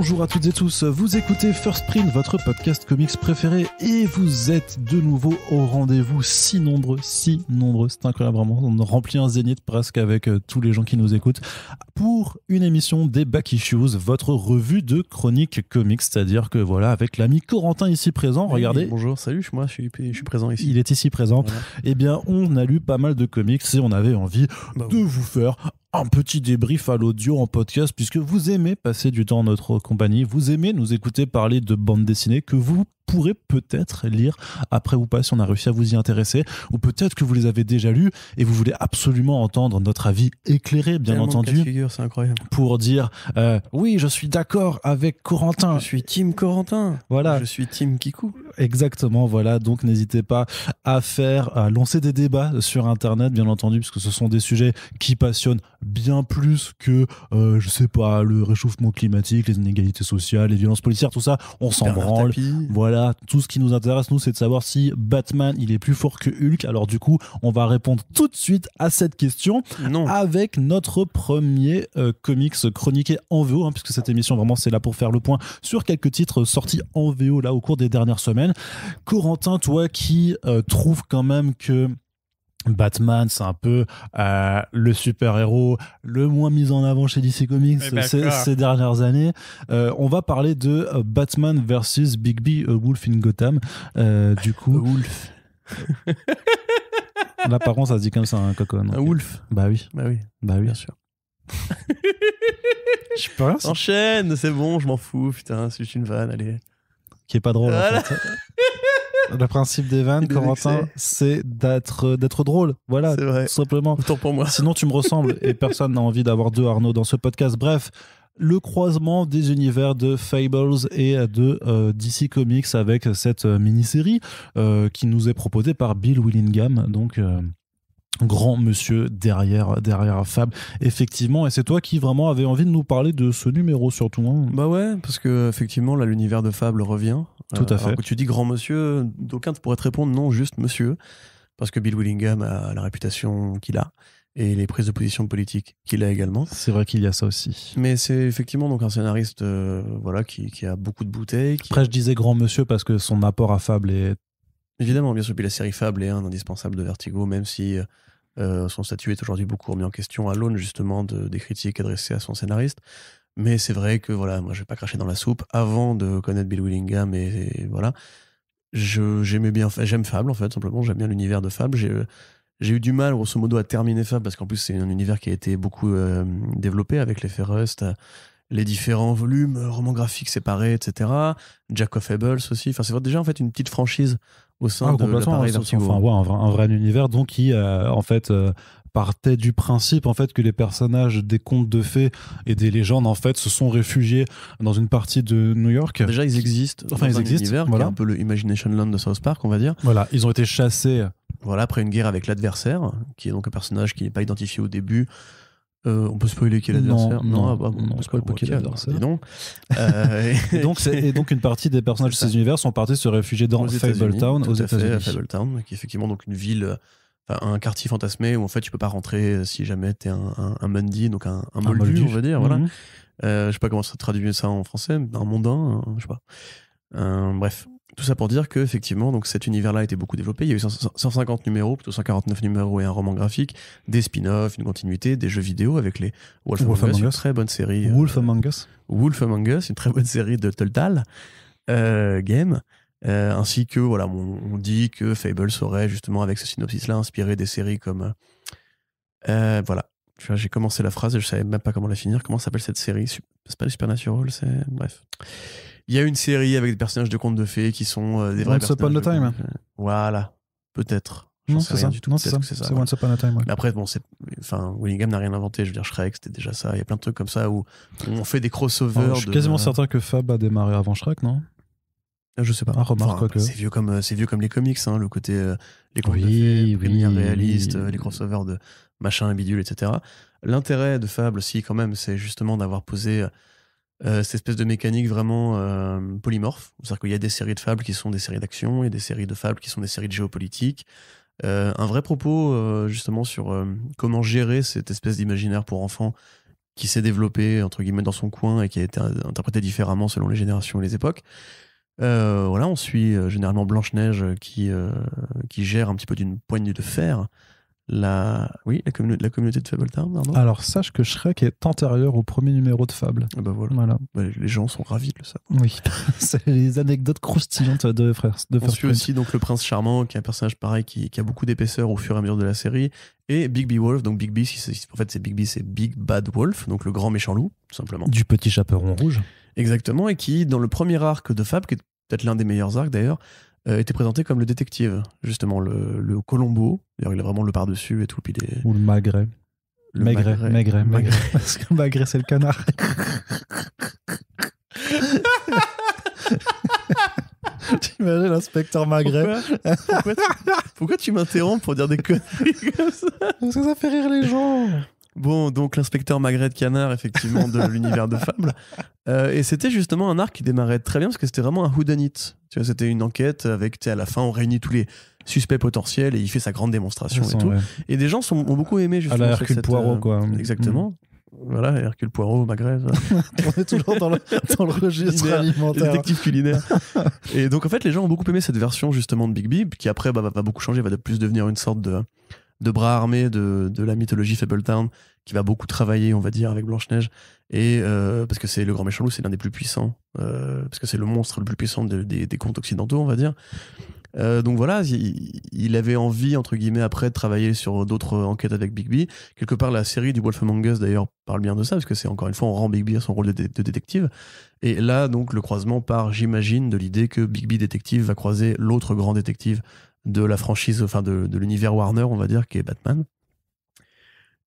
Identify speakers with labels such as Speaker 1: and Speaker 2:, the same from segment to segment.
Speaker 1: Bonjour à toutes et tous, vous écoutez First Print, votre podcast comics préféré, et vous êtes de nouveau au rendez-vous, si nombreux, c'est incroyable vraiment, on remplit un zénith presque avec tous les gens qui nous écoutent, pour une émission des Back Issues, votre revue de chronique comics, c'est-à-dire que voilà, avec l'ami Corentin ici présent,
Speaker 2: oui,
Speaker 1: regardez.
Speaker 2: Bonjour, salut, moi je suis présent ici.
Speaker 1: Il est ici présent, voilà. Eh bien on a lu pas mal de comics et on avait envie de vous faire un petit débrief à l'audio en podcast, puisque vous aimez passer du temps en notre compagnie, vous aimez nous écouter parler de bande dessinée que vous pourrez peut-être lire après ou pas si on a réussi à vous y intéresser, ou peut-être que vous les avez déjà lus et vous voulez absolument entendre notre avis éclairé, bien entendu,
Speaker 2: figure, c'est incroyable.
Speaker 1: Pour dire oui, je suis d'accord avec Corentin.
Speaker 2: Je suis team Corentin.
Speaker 1: Voilà.
Speaker 2: Je suis team Kikou.
Speaker 1: Exactement, voilà. Donc n'hésitez pas à lancer des débats sur Internet, bien entendu, parce que ce sont des sujets qui passionnent bien plus que, je sais pas, le réchauffement climatique, les inégalités sociales, les violences policières, tout ça. On s'en branle. Voilà, tout ce qui nous intéresse, nous, c'est de savoir si Batman, il est plus fort que Hulk. Alors du coup, on va répondre tout de suite à cette question avec notre premier comics chroniqué en VO, puisque cette émission, vraiment, c'est là pour faire le point sur quelques titres sortis en VO là au cours des dernières semaines. Corentin, toi qui trouves quand même que Batman, c'est un peu le super-héros le moins mis en avant chez DC Comics ces dernières années. On va parler de Batman versus Bigby, A Wolf in Gotham. Du coup,
Speaker 2: Wolf.
Speaker 1: Là, par contre, ça se dit comme ça, un cocon.
Speaker 2: Un wolf.
Speaker 1: Bah oui,
Speaker 2: bien sûr.
Speaker 1: Je peux rien.
Speaker 2: Enchaîne, c'est bon, je m'en fous. Putain, c'est juste une vanne, allez.
Speaker 1: Qui est pas drôle.
Speaker 2: Voilà.
Speaker 1: En fait. Le principe des vannes, Corentin, c'est d'être drôle. Voilà, tout simplement.
Speaker 2: Autant pour moi.
Speaker 1: Sinon, tu me ressembles et personne n'a envie d'avoir deux Arnaud dans ce podcast. Bref, le croisement des univers de Fables et de DC Comics avec cette mini-série qui nous est proposée par Bill Willingham. Donc... grand monsieur derrière Fable, effectivement, et c'est toi qui vraiment avais envie de nous parler de ce numéro surtout.
Speaker 2: Bah ouais, parce que effectivement là l'univers de Fable revient.
Speaker 1: Tout à fait.
Speaker 2: Alors que tu dis grand monsieur, d'aucuns pourraient te répondre non, juste monsieur, parce que Bill Willingham a la réputation qu'il a et les prises de position politiques qu'il a également.
Speaker 1: C'est vrai qu'il y a ça aussi.
Speaker 2: Mais c'est effectivement donc un scénariste voilà qui a beaucoup de bouteilles.
Speaker 1: Après je disais grand monsieur parce que son apport à Fable est...
Speaker 2: Évidemment, bien sûr, puis la série Fable est un indispensable de Vertigo, même si son statut est aujourd'hui beaucoup remis en question à l'aune justement des critiques adressées à son scénariste. Mais c'est vrai que voilà, moi je vais pas cracher dans la soupe. Avant de connaître Bill Willingham et voilà, j'aime Fable en fait, simplement, j'aime bien l'univers de Fable. J'ai eu du mal grosso modo à terminer Fable parce qu'en plus c'est un univers qui a été beaucoup développé avec l'effet Rust, les différents volumes, romans graphiques séparés, etc. Jack of Fables aussi. Enfin, c'est déjà en fait une petite franchise au sein de l'appareil Vertigo.
Speaker 1: Enfin, ouais, un vrai univers donc qui en fait partait du principe en fait que les personnages des contes de fées et des légendes en fait se sont réfugiés dans une partie de New York.
Speaker 2: Déjà ils existent.
Speaker 1: Enfin ils existent.
Speaker 2: Univers
Speaker 1: voilà.
Speaker 2: qui est un peu le Imagination Land de South Park, on va dire.
Speaker 1: Voilà, ils ont été chassés.
Speaker 2: Voilà, après une guerre avec l'adversaire, qui est donc un personnage qui n'est pas identifié au début. On peut spoiler qui est l'adversaire?
Speaker 1: Non, on spoil pas qui est l'adversaire. Et donc une partie des personnages de ces univers sont partis se réfugier dans Fabletown aux États-Unis.
Speaker 2: Fabletown, qui est effectivement donc une ville, un quartier fantasmé où en fait tu peux pas rentrer si jamais t'es un Mundy, donc un moldu, on va dire. Voilà. Je sais pas comment ça traduit ça en français, un mondain, je sais pas. Bref. Tout ça pour dire que effectivement, donc cet univers-là a été beaucoup développé. Il y a eu 150 numéros, plutôt 149 numéros et un roman graphique, des spin-offs, une continuité, des jeux vidéo avec les Wolf Among Us, une très bonne série.
Speaker 1: Wolf Among Us,
Speaker 2: une très bonne série de Telltale Game, ainsi que voilà, on dit que Fable aurait justement avec ce synopsis-là inspiré des séries comme voilà. J'ai commencé la phrase et je savais même pas comment la finir. Comment s'appelle cette série? C'est pas du Supernatural, c'est bref. Il y a une série avec des personnages de contes de fées qui sont des vrais personnages.
Speaker 1: Once Upon a Time.
Speaker 2: Voilà, peut-être.
Speaker 1: Non, c'est ça.
Speaker 2: Du tout.
Speaker 1: C'est Once Upon a Time. Ouais.
Speaker 2: Mais après, bon, Willingham n'a rien inventé. Je veux dire, Shrek, c'était déjà ça. Il y a plein de trucs comme ça où on fait des crossovers.
Speaker 1: Je suis quasiment certain que Fab a démarré avant Shrek, non?
Speaker 2: Je sais pas.
Speaker 1: Remarque,
Speaker 2: c'est vieux comme les comics, hein, le côté les contes de fées, lumière réaliste, les crossovers de machin, bidule, etc. L'intérêt de Fable aussi, quand même, c'est justement d'avoir posé cette espèce de mécanique vraiment polymorphe. C'est-à-dire qu'il y a des séries de fables qui sont des séries d'action et des séries de fables qui sont des séries de géopolitique. Un vrai propos justement sur comment gérer cette espèce d'imaginaire pour enfants qui s'est développé entre guillemets dans son coin et qui a été interprété différemment selon les générations et les époques. Voilà, on suit généralement Blanche-Neige qui gère un petit peu d'une poignée de fer la communauté de Fabletown, pardon.
Speaker 1: Alors, sache que Shrek est antérieur au premier numéro de Fable.
Speaker 2: Ah bah voilà. Bah, les gens sont ravis de le savoir.
Speaker 1: Oui, c'est les anecdotes croustillantes de frères.
Speaker 2: On suit aussi donc le prince charmant, qui est un personnage pareil qui a beaucoup d'épaisseur au fur et à mesure de la série, et Bigby Wolf. Donc Bigby, en fait c'est Bigby, c'est Big Bad Wolf, donc le grand méchant loup, tout simplement.
Speaker 1: Du petit chaperon rouge.
Speaker 2: Exactement, et qui, dans le premier arc de Fable, qui est peut-être l'un des meilleurs arcs d'ailleurs, était présenté comme le détective, justement, le Colombo. D'ailleurs, il a vraiment le par-dessus et tout. Puis
Speaker 1: ou le Magret. Maigret. Parce que Magret, c'est le canard. T'imagines l'inspecteur Magret.
Speaker 2: Pourquoi tu m'interromps pour dire des conneries comme ça?
Speaker 1: Parce que ça fait rire les gens.
Speaker 2: Bon, donc l'inspecteur Magret de Canard, effectivement, de l'univers de Fable. Et c'était justement un arc qui démarrait très bien parce que c'était vraiment un whodunit. Tu vois, c'était une enquête avec, à la fin, on réunit tous les suspects potentiels et il fait sa grande démonstration et tout. Ouais. Et des gens ont beaucoup aimé justement.
Speaker 1: À la Hercule Poirot, quoi.
Speaker 2: Exactement. Voilà, Hercule Poirot, Magret.
Speaker 1: On est toujours dans le registre alimentaire.
Speaker 2: Détective culinaire. Et donc, en fait, les gens ont beaucoup aimé cette version, justement, de Bigby, qui après va beaucoup changer, va de plus devenir une sorte de bras armé de la mythologie Fabletown, qui va beaucoup travailler, on va dire, avec Blanche-Neige. Et parce que c'est le grand méchant loup, c'est l'un des plus puissants. Parce que c'est le monstre le plus puissant des contes occidentaux, on va dire. Donc voilà, il avait envie, entre guillemets, après de travailler sur d'autres enquêtes avec Bigby. Quelque part, la série du Wolf Among Us, d'ailleurs, parle bien de ça, parce que c'est encore une fois, on rend Bigby à son rôle de détective. Et là, donc, le croisement part, j'imagine, de l'idée que Bigby détective va croiser l'autre grand détective de la franchise, enfin de l'univers Warner, on va dire, qui est Batman.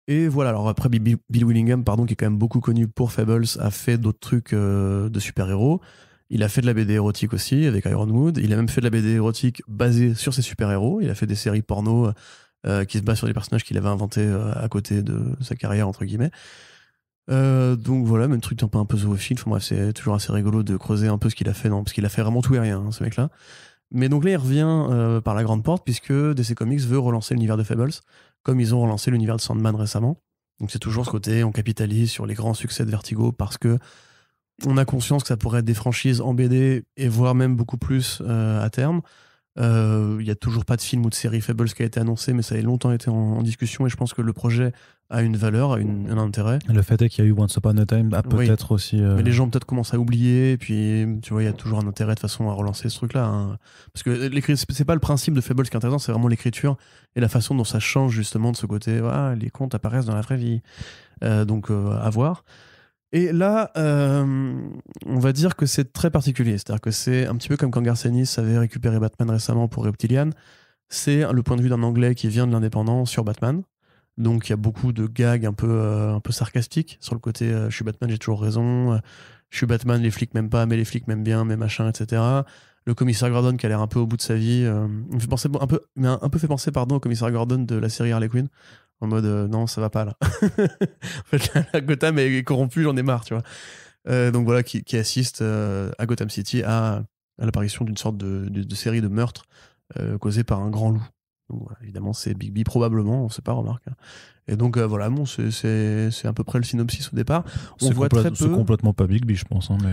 Speaker 2: Et voilà, alors après, Bill Willingham, qui est quand même beaucoup connu pour Fables, a fait d'autres trucs de super-héros. Il a fait de la BD érotique aussi, avec Ironwood. Il a même fait de la BD érotique basée sur ses super-héros. Il a fait des séries porno qui se basent sur des personnages qu'il avait inventés à côté de sa carrière, entre guillemets. Donc voilà, même truc un peu zoophile. Enfin bref, c'est toujours assez rigolo de creuser un peu ce qu'il a fait, parce qu'il a fait vraiment tout et rien, ce mec-là. Mais donc là, il revient par la grande porte, puisque DC Comics veut relancer l'univers de Fables, comme ils ont relancé l'univers de Sandman récemment. Donc c'est toujours ce côté, on capitalise sur les grands succès de Vertigo, parce que on a conscience que ça pourrait être des franchises en BD, et voire même beaucoup plus à terme. Il n'y a toujours pas de film ou de série Fables qui a été annoncé, mais ça a longtemps été en discussion, et je pense que le projet a une valeur, a un intérêt.
Speaker 1: Le fait est qu'il y a eu Once Upon a Time, peut-être aussi...
Speaker 2: Mais les gens peut-être commencent à oublier, et puis tu vois, il y a toujours un intérêt de façon à relancer ce truc-là. Hein. Parce que c'est pas le principe de Fables qui est intéressant, c'est vraiment l'écriture et la façon dont ça change justement de ce côté, les contes apparaissent dans la vraie vie. Donc à voir. Et là, on va dire que c'est très particulier. C'est-à-dire que c'est un petit peu comme quand Garcenis avait récupéré Batman récemment pour Reptilian. C'est le point de vue d'un Anglais qui vient de l'indépendant sur Batman. Donc il y a beaucoup de gags un peu sarcastiques sur le côté je suis Batman, j'ai toujours raison. Je suis Batman, les flics m'aiment pas, mais les flics m'aiment bien, mais machin, etc. Le commissaire Gordon qui a l'air un peu au bout de sa vie. Il me fait penser un peu fait penser au commissaire Gordon de la série Harley Quinn. En mode non, ça va pas là. En fait, la Gotham est corrompue, j'en ai marre, tu vois. Donc voilà, qui assiste à Gotham City à l'apparition d'une sorte de série de meurtres causés par un grand loup. Donc, voilà, évidemment, c'est Bigby, probablement, on sait pas, remarque. Et donc voilà, bon, c'est à peu près le synopsis au départ.
Speaker 1: C'est complètement pas Bigby, je pense. Hein, mais...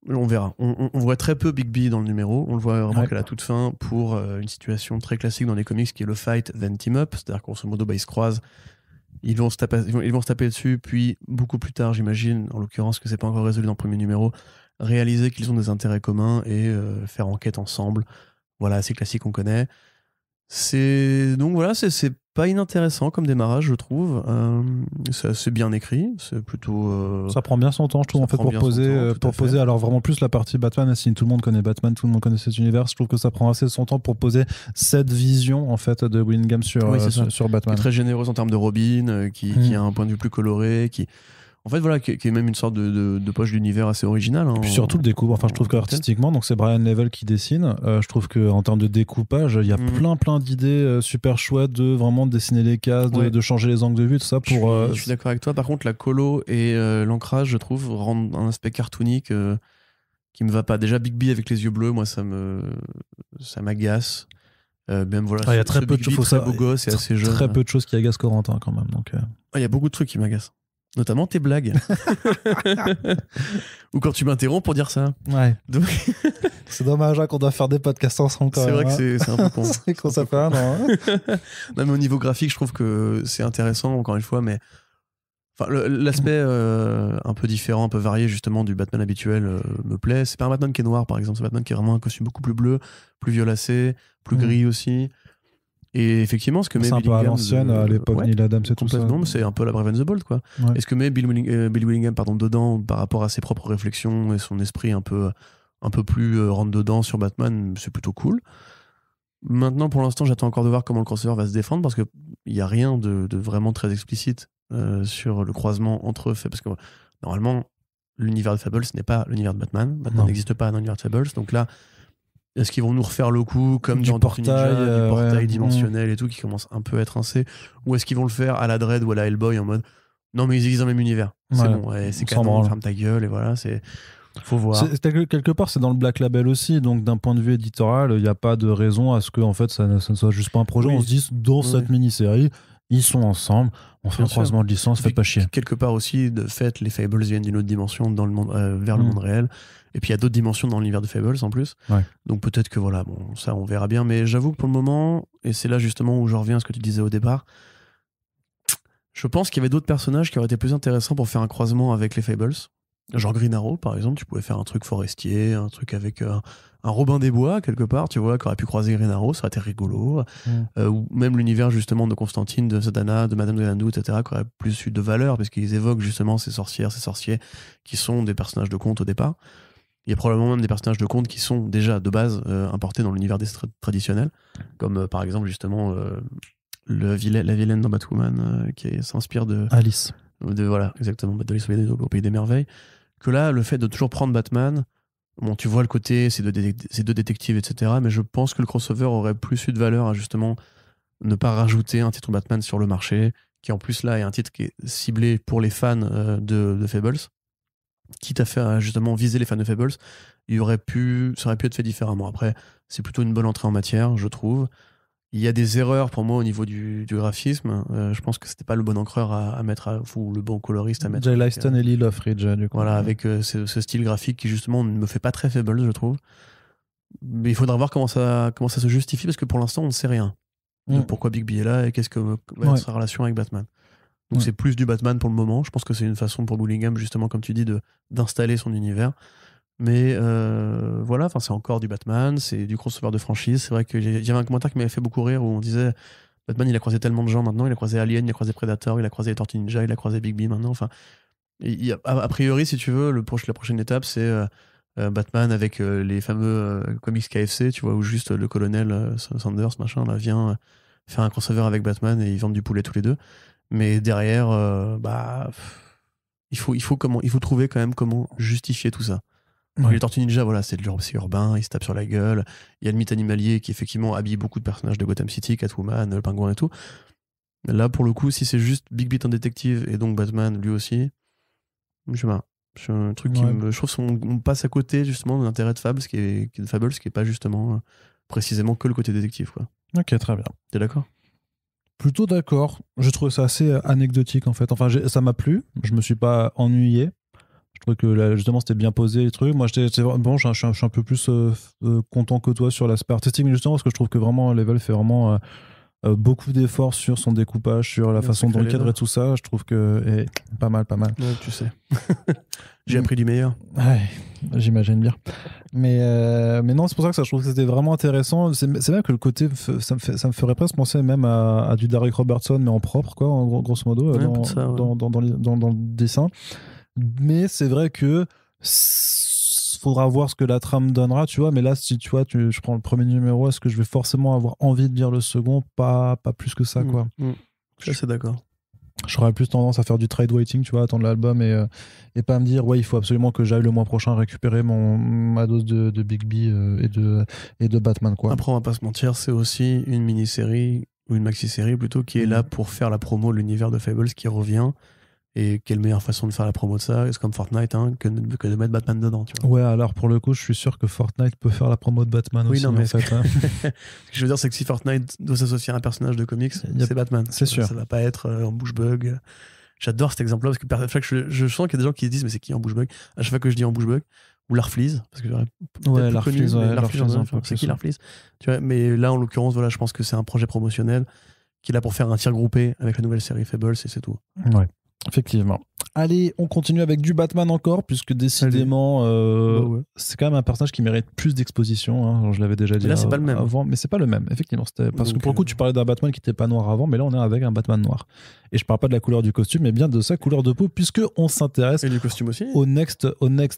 Speaker 2: On verra. On voit très peu Bigby dans le numéro. On le voit vraiment qu'à la toute fin pour une situation très classique dans les comics qui est le fight then team up. C'est-à-dire qu'en grosso modo, ils se croisent, ils vont se taper dessus, puis beaucoup plus tard, j'imagine, en l'occurrence que c'est pas encore résolu dans le premier numéro, réaliser qu'ils ont des intérêts communs et faire enquête ensemble. Voilà, assez classique, on connaît. Donc voilà, c'est pas inintéressant comme démarrage, je trouve. C'est assez bien écrit, c'est plutôt...
Speaker 1: Ça prend bien son temps, je trouve, en fait, pour poser alors vraiment plus la partie Batman. Si tout le monde connaît Batman, tout le monde connaît cet univers, je trouve que ça prend assez son temps pour poser cette vision, en fait, de Willingham sur Batman.
Speaker 2: Qui est très généreuse en termes de Robin, qui a un point de vue plus coloré, en fait, voilà, qui est même une sorte de poche d'univers assez originale. Hein,
Speaker 1: et puis surtout le découpe. Enfin, je trouve qu'artistiquement, donc c'est Brian Level qui dessine. Je trouve qu'en termes de découpage, il y a plein d'idées super chouettes de vraiment dessiner les cases, de changer les angles de vue, tout ça. Je
Speaker 2: suis d'accord avec toi. Par contre, la colo et l'ancrage, je trouve, rendent un aspect cartoonique qui me va pas. Déjà, Bigby avec les yeux bleus, moi, ça m'agace. Même voilà,
Speaker 1: il y a très peu de choses.
Speaker 2: Très beau gosse et assez jeune.
Speaker 1: Très peu de choses qui agacent Corentin quand même. Donc,
Speaker 2: il y a beaucoup de trucs qui m'agacent. Notamment tes blagues. Ou quand tu m'interromps pour dire ça.
Speaker 1: Ouais.
Speaker 2: Donc...
Speaker 1: c'est dommage qu'on doit faire des podcasts ensemble quand même.
Speaker 2: C'est vrai que c'est un peu con.
Speaker 1: C'est vrai qu'on ça fait un an.
Speaker 2: Non, mais au niveau graphique, je trouve que c'est intéressant, encore une fois, mais enfin, l'aspect un peu différent, un peu varié justement du Batman habituel me plaît. C'est pas un Batman qui est noir, par exemple. C'est un Batman qui est vraiment un costume beaucoup plus bleu, plus violacé, plus gris aussi. Et effectivement, ce que met
Speaker 1: c'est un peu à l'ancienne, à l'époque Neil Adams et tout ça.
Speaker 2: Complètement, c'est un peu la Brave and the Bold, quoi.
Speaker 1: Ouais.
Speaker 2: Et ce que met Billy Willingham dedans par rapport à ses propres réflexions et son esprit un peu plus rentre dedans sur Batman, c'est plutôt cool. Maintenant, pour l'instant, j'attends encore de voir comment le crossover va se défendre parce qu'il n'y a rien de vraiment très explicite sur le croisement entre eux. Parce que normalement, l'univers de Fables n'est pas l'univers de Batman. Batman n'existe pas dans l'univers de Fables. Donc là, est-ce qu'ils vont nous refaire le coup comme dans Tortue Ninja, du portail dimensionnel et tout qui commence un peu à être rincé, ou est-ce qu'ils vont le faire à la Dredd ou à la Hellboy en mode non mais ils existent dans le même univers, c'est bon, c'est canon, ferme ta gueule et voilà, faut voir.
Speaker 1: Quelque part c'est dans le Black Label aussi, donc d'un point de vue éditorial il n'y a pas de raison à ce que en fait ça ne soit juste pas un projet. On se dit dans cette mini-série ils sont ensemble, on fait un croisement de licence, faites pas chier.
Speaker 2: Quelque part aussi, de fait, les Fables viennent d'une autre dimension dans le monde, vers le monde réel. Et puis il y a d'autres dimensions dans l'univers de Fables en plus.
Speaker 1: Ouais.
Speaker 2: Donc peut-être que voilà, bon, ça on verra bien. Mais j'avoue que pour le moment, et c'est là justement où je reviens à ce que tu disais au départ, je pense qu'il y avait d'autres personnages qui auraient été plus intéressants pour faire un croisement avec les Fables. Genre Green Arrow par exemple, tu pouvais faire un truc forestier, un truc avec un Robin des Bois quelque part, tu vois, qui aurait pu croiser Green Arrow, ça aurait été rigolo. Ou même l'univers justement de Constantine, de Zatanna, de Madame de Xanadu, etc., qui aurait plus eu de valeur parce qu'ils évoquent justement ces sorcières, ces sorciers qui sont des personnages de contes au départ. Il y a probablement même des personnages de contes qui sont déjà de base importés dans l'univers traditionnel, comme par exemple justement la vilaine dans Batwoman qui s'inspire de
Speaker 1: Alice.
Speaker 2: Voilà, exactement, d'Alice au Pays des Merveilles. Que là, le fait de toujours prendre Batman, bon, tu vois le côté, c'est deux détectives, etc. Mais je pense que le crossover aurait plus eu de valeur à justement ne pas rajouter un titre Batman sur le marché, qui en plus là est un titre qui est ciblé pour les fans de Fables. Quitte à faire justement viser les fans de Fables, ça aurait pu être fait différemment. Après, c'est plutôt une bonne entrée en matière, je trouve. Il y a des erreurs pour moi au niveau du graphisme. Je pense que c'était pas le bon encreur à mettre, ou le bon coloriste à mettre.
Speaker 1: Jay Lyston et Lee Loveridge, du coup.
Speaker 2: Voilà, avec ce style graphique qui justement ne me fait pas très Fables, je trouve. Mais il faudra voir comment ça se justifie, parce que pour l'instant, on ne sait rien. De pourquoi Bigby est là et qu'est-ce que va être sa relation avec Batman. Donc c'est plus du Batman pour le moment. Je pense que c'est une façon pour Willingham, justement, comme tu dis, d'installer son univers. Mais voilà, c'est encore du Batman, c'est du crossover de franchise. C'est vrai que j'avais un commentaire qui m'avait fait beaucoup rire où on disait Batman, il a croisé tellement de gens maintenant. Il a croisé Alien, il a croisé Predator, il a croisé les Tortues Ninja, il a croisé Bigby maintenant. Enfin, a priori, si tu veux, la prochaine étape, c'est Batman avec les fameux comics KFC, tu vois, où juste le colonel Sanders, machin, là, vient faire un crossover avec Batman et ils vendent du poulet tous les deux. Mais derrière, il faut trouver quand même comment justifier tout ça. Les Tortues Ninja, voilà, c'est urbain, ils se tapent sur la gueule. Il y a le mythe animalier qui effectivement habille beaucoup de personnages de Gotham City, Catwoman, le Pingouin et tout. Là, pour le coup, si c'est juste Big Beat en détective et donc Batman lui aussi, je sais pas. C'est un truc je trouve qu'on passe à côté justement de l'intérêt de Fables, qui est pas justement précisément que le côté détective, quoi.
Speaker 1: Ok, très bien.
Speaker 2: T'es d'accord?
Speaker 1: Plutôt d'accord. Je trouve ça assez anecdotique en fait. Enfin, ça m'a plu. Je me suis pas ennuyé. Je trouvais que là, justement c'était bien posé les trucs. Moi, je suis un peu plus content que toi sur l'aspect artistique, mais justement parce que je trouve que vraiment Level fait vraiment beaucoup d'efforts sur son découpage, sur la façon dont il cadre et tout ça. Je trouve que pas mal.
Speaker 2: Ouais, tu sais. J'ai appris du meilleur.
Speaker 1: Ouais, j'imagine bien. Mais non, c'est pour ça que je trouve que c'était vraiment intéressant. C'est même que le côté, ça me ferait presque penser même à du Derek Robertson, mais en propre, quoi, en grosso modo, dans le dessin. Mais c'est vrai que faudra voir ce que la trame donnera, tu vois. Mais là, si tu vois, je prends le premier numéro, est-ce que je vais forcément avoir envie de lire le second? Pas plus que ça, quoi.
Speaker 2: Je suis assez d'accord.
Speaker 1: J'aurais plus tendance à faire du trade waiting, tu vois, attendre l'album et pas me dire, ouais, il faut absolument que j'aille le mois prochain récupérer ma dose de Bigby et de Batman, quoi.
Speaker 2: Après, on va pas se mentir, c'est aussi une mini-série, ou une maxi-série plutôt, qui est là pour faire la promo de l'univers de Fables qui revient. Et quelle meilleure façon de faire la promo de ça, c'est comme Fortnite, hein, que de mettre Batman dedans, tu vois.
Speaker 1: Ouais, alors pour le coup, je suis sûr que Fortnite peut faire la promo de Batman aussi.
Speaker 2: Oui, non, mais
Speaker 1: en fait, hein.
Speaker 2: Ce que je veux dire, c'est que si Fortnite doit s'associer à un personnage de comics, c'est Batman.
Speaker 1: C'est sûr.
Speaker 2: Ça va pas être en bouche bug. J'adore cet exemple-là parce que à chaque fois que je sens qu'il y a des gens qui se disent mais c'est qui en Bushbug? À chaque fois que je dis en Bushbug ou Larfleeze, parce que j'aurais
Speaker 1: Larfleeze,
Speaker 2: c'est qui Larfleeze? Tu vois, mais là en l'occurrence voilà, je pense que c'est un projet promotionnel qu'il a pour faire un tir groupé avec la nouvelle série Fables et c'est tout.
Speaker 1: Ouais. Effectivement. Allez, on continue avec du Batman encore, puisque décidément, c'est quand même un personnage qui mérite plus d'exposition. Hein. Je l'avais déjà dit
Speaker 2: là, c'est pas le même.
Speaker 1: Avant, mais c'est pas le même, effectivement. Parce que pour le coup, tu parlais d'un Batman qui n'était pas noir avant, mais là, on est avec un Batman noir. Et je parle pas de la couleur du costume, mais bien de sa couleur de peau, puisque on s'intéresse
Speaker 2: et du costume aussi.
Speaker 1: au Next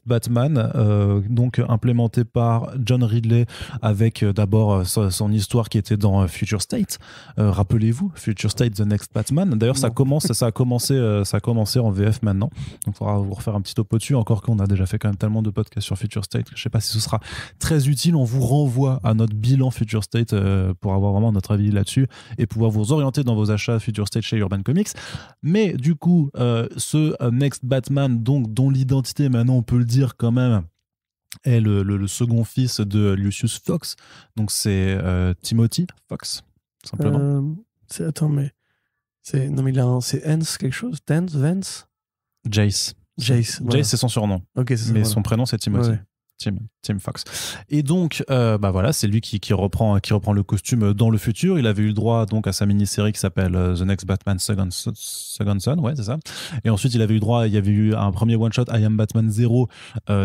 Speaker 1: Batman, donc implémenté par John Ridley, avec d'abord son histoire qui était dans Future State. Rappelez-vous, Future State, The Next Batman. D'ailleurs, ça a commencé en VF maintenant, donc il faudra vous refaire un petit topo dessus, encore qu'on a déjà fait quand même tellement de podcasts sur Future State, je sais pas si ce sera très utile. On vous renvoie à notre bilan Future State pour avoir vraiment notre avis là-dessus et pouvoir vous orienter dans vos achats Future State chez Urban Comics. Mais du coup, ce Next Batman, donc, dont l'identité maintenant on peut le dire quand même est le second fils de Lucius Fox, donc c'est Timothy Fox simplement.
Speaker 2: C'est Hens quelque chose? Vance?
Speaker 1: Jace.
Speaker 2: Voilà.
Speaker 1: Jace, c'est son surnom.
Speaker 2: Okay,
Speaker 1: mais son prénom, c'est Timothy.
Speaker 2: Ouais.
Speaker 1: Tim Fox. Et donc, voilà, c'est lui qui reprend le costume dans le futur. Il avait eu le droit donc à sa mini-série qui s'appelle The Next Batman Second Son, ouais, c'est ça. Et ensuite, il y avait eu un premier one-shot, I Am Batman 0,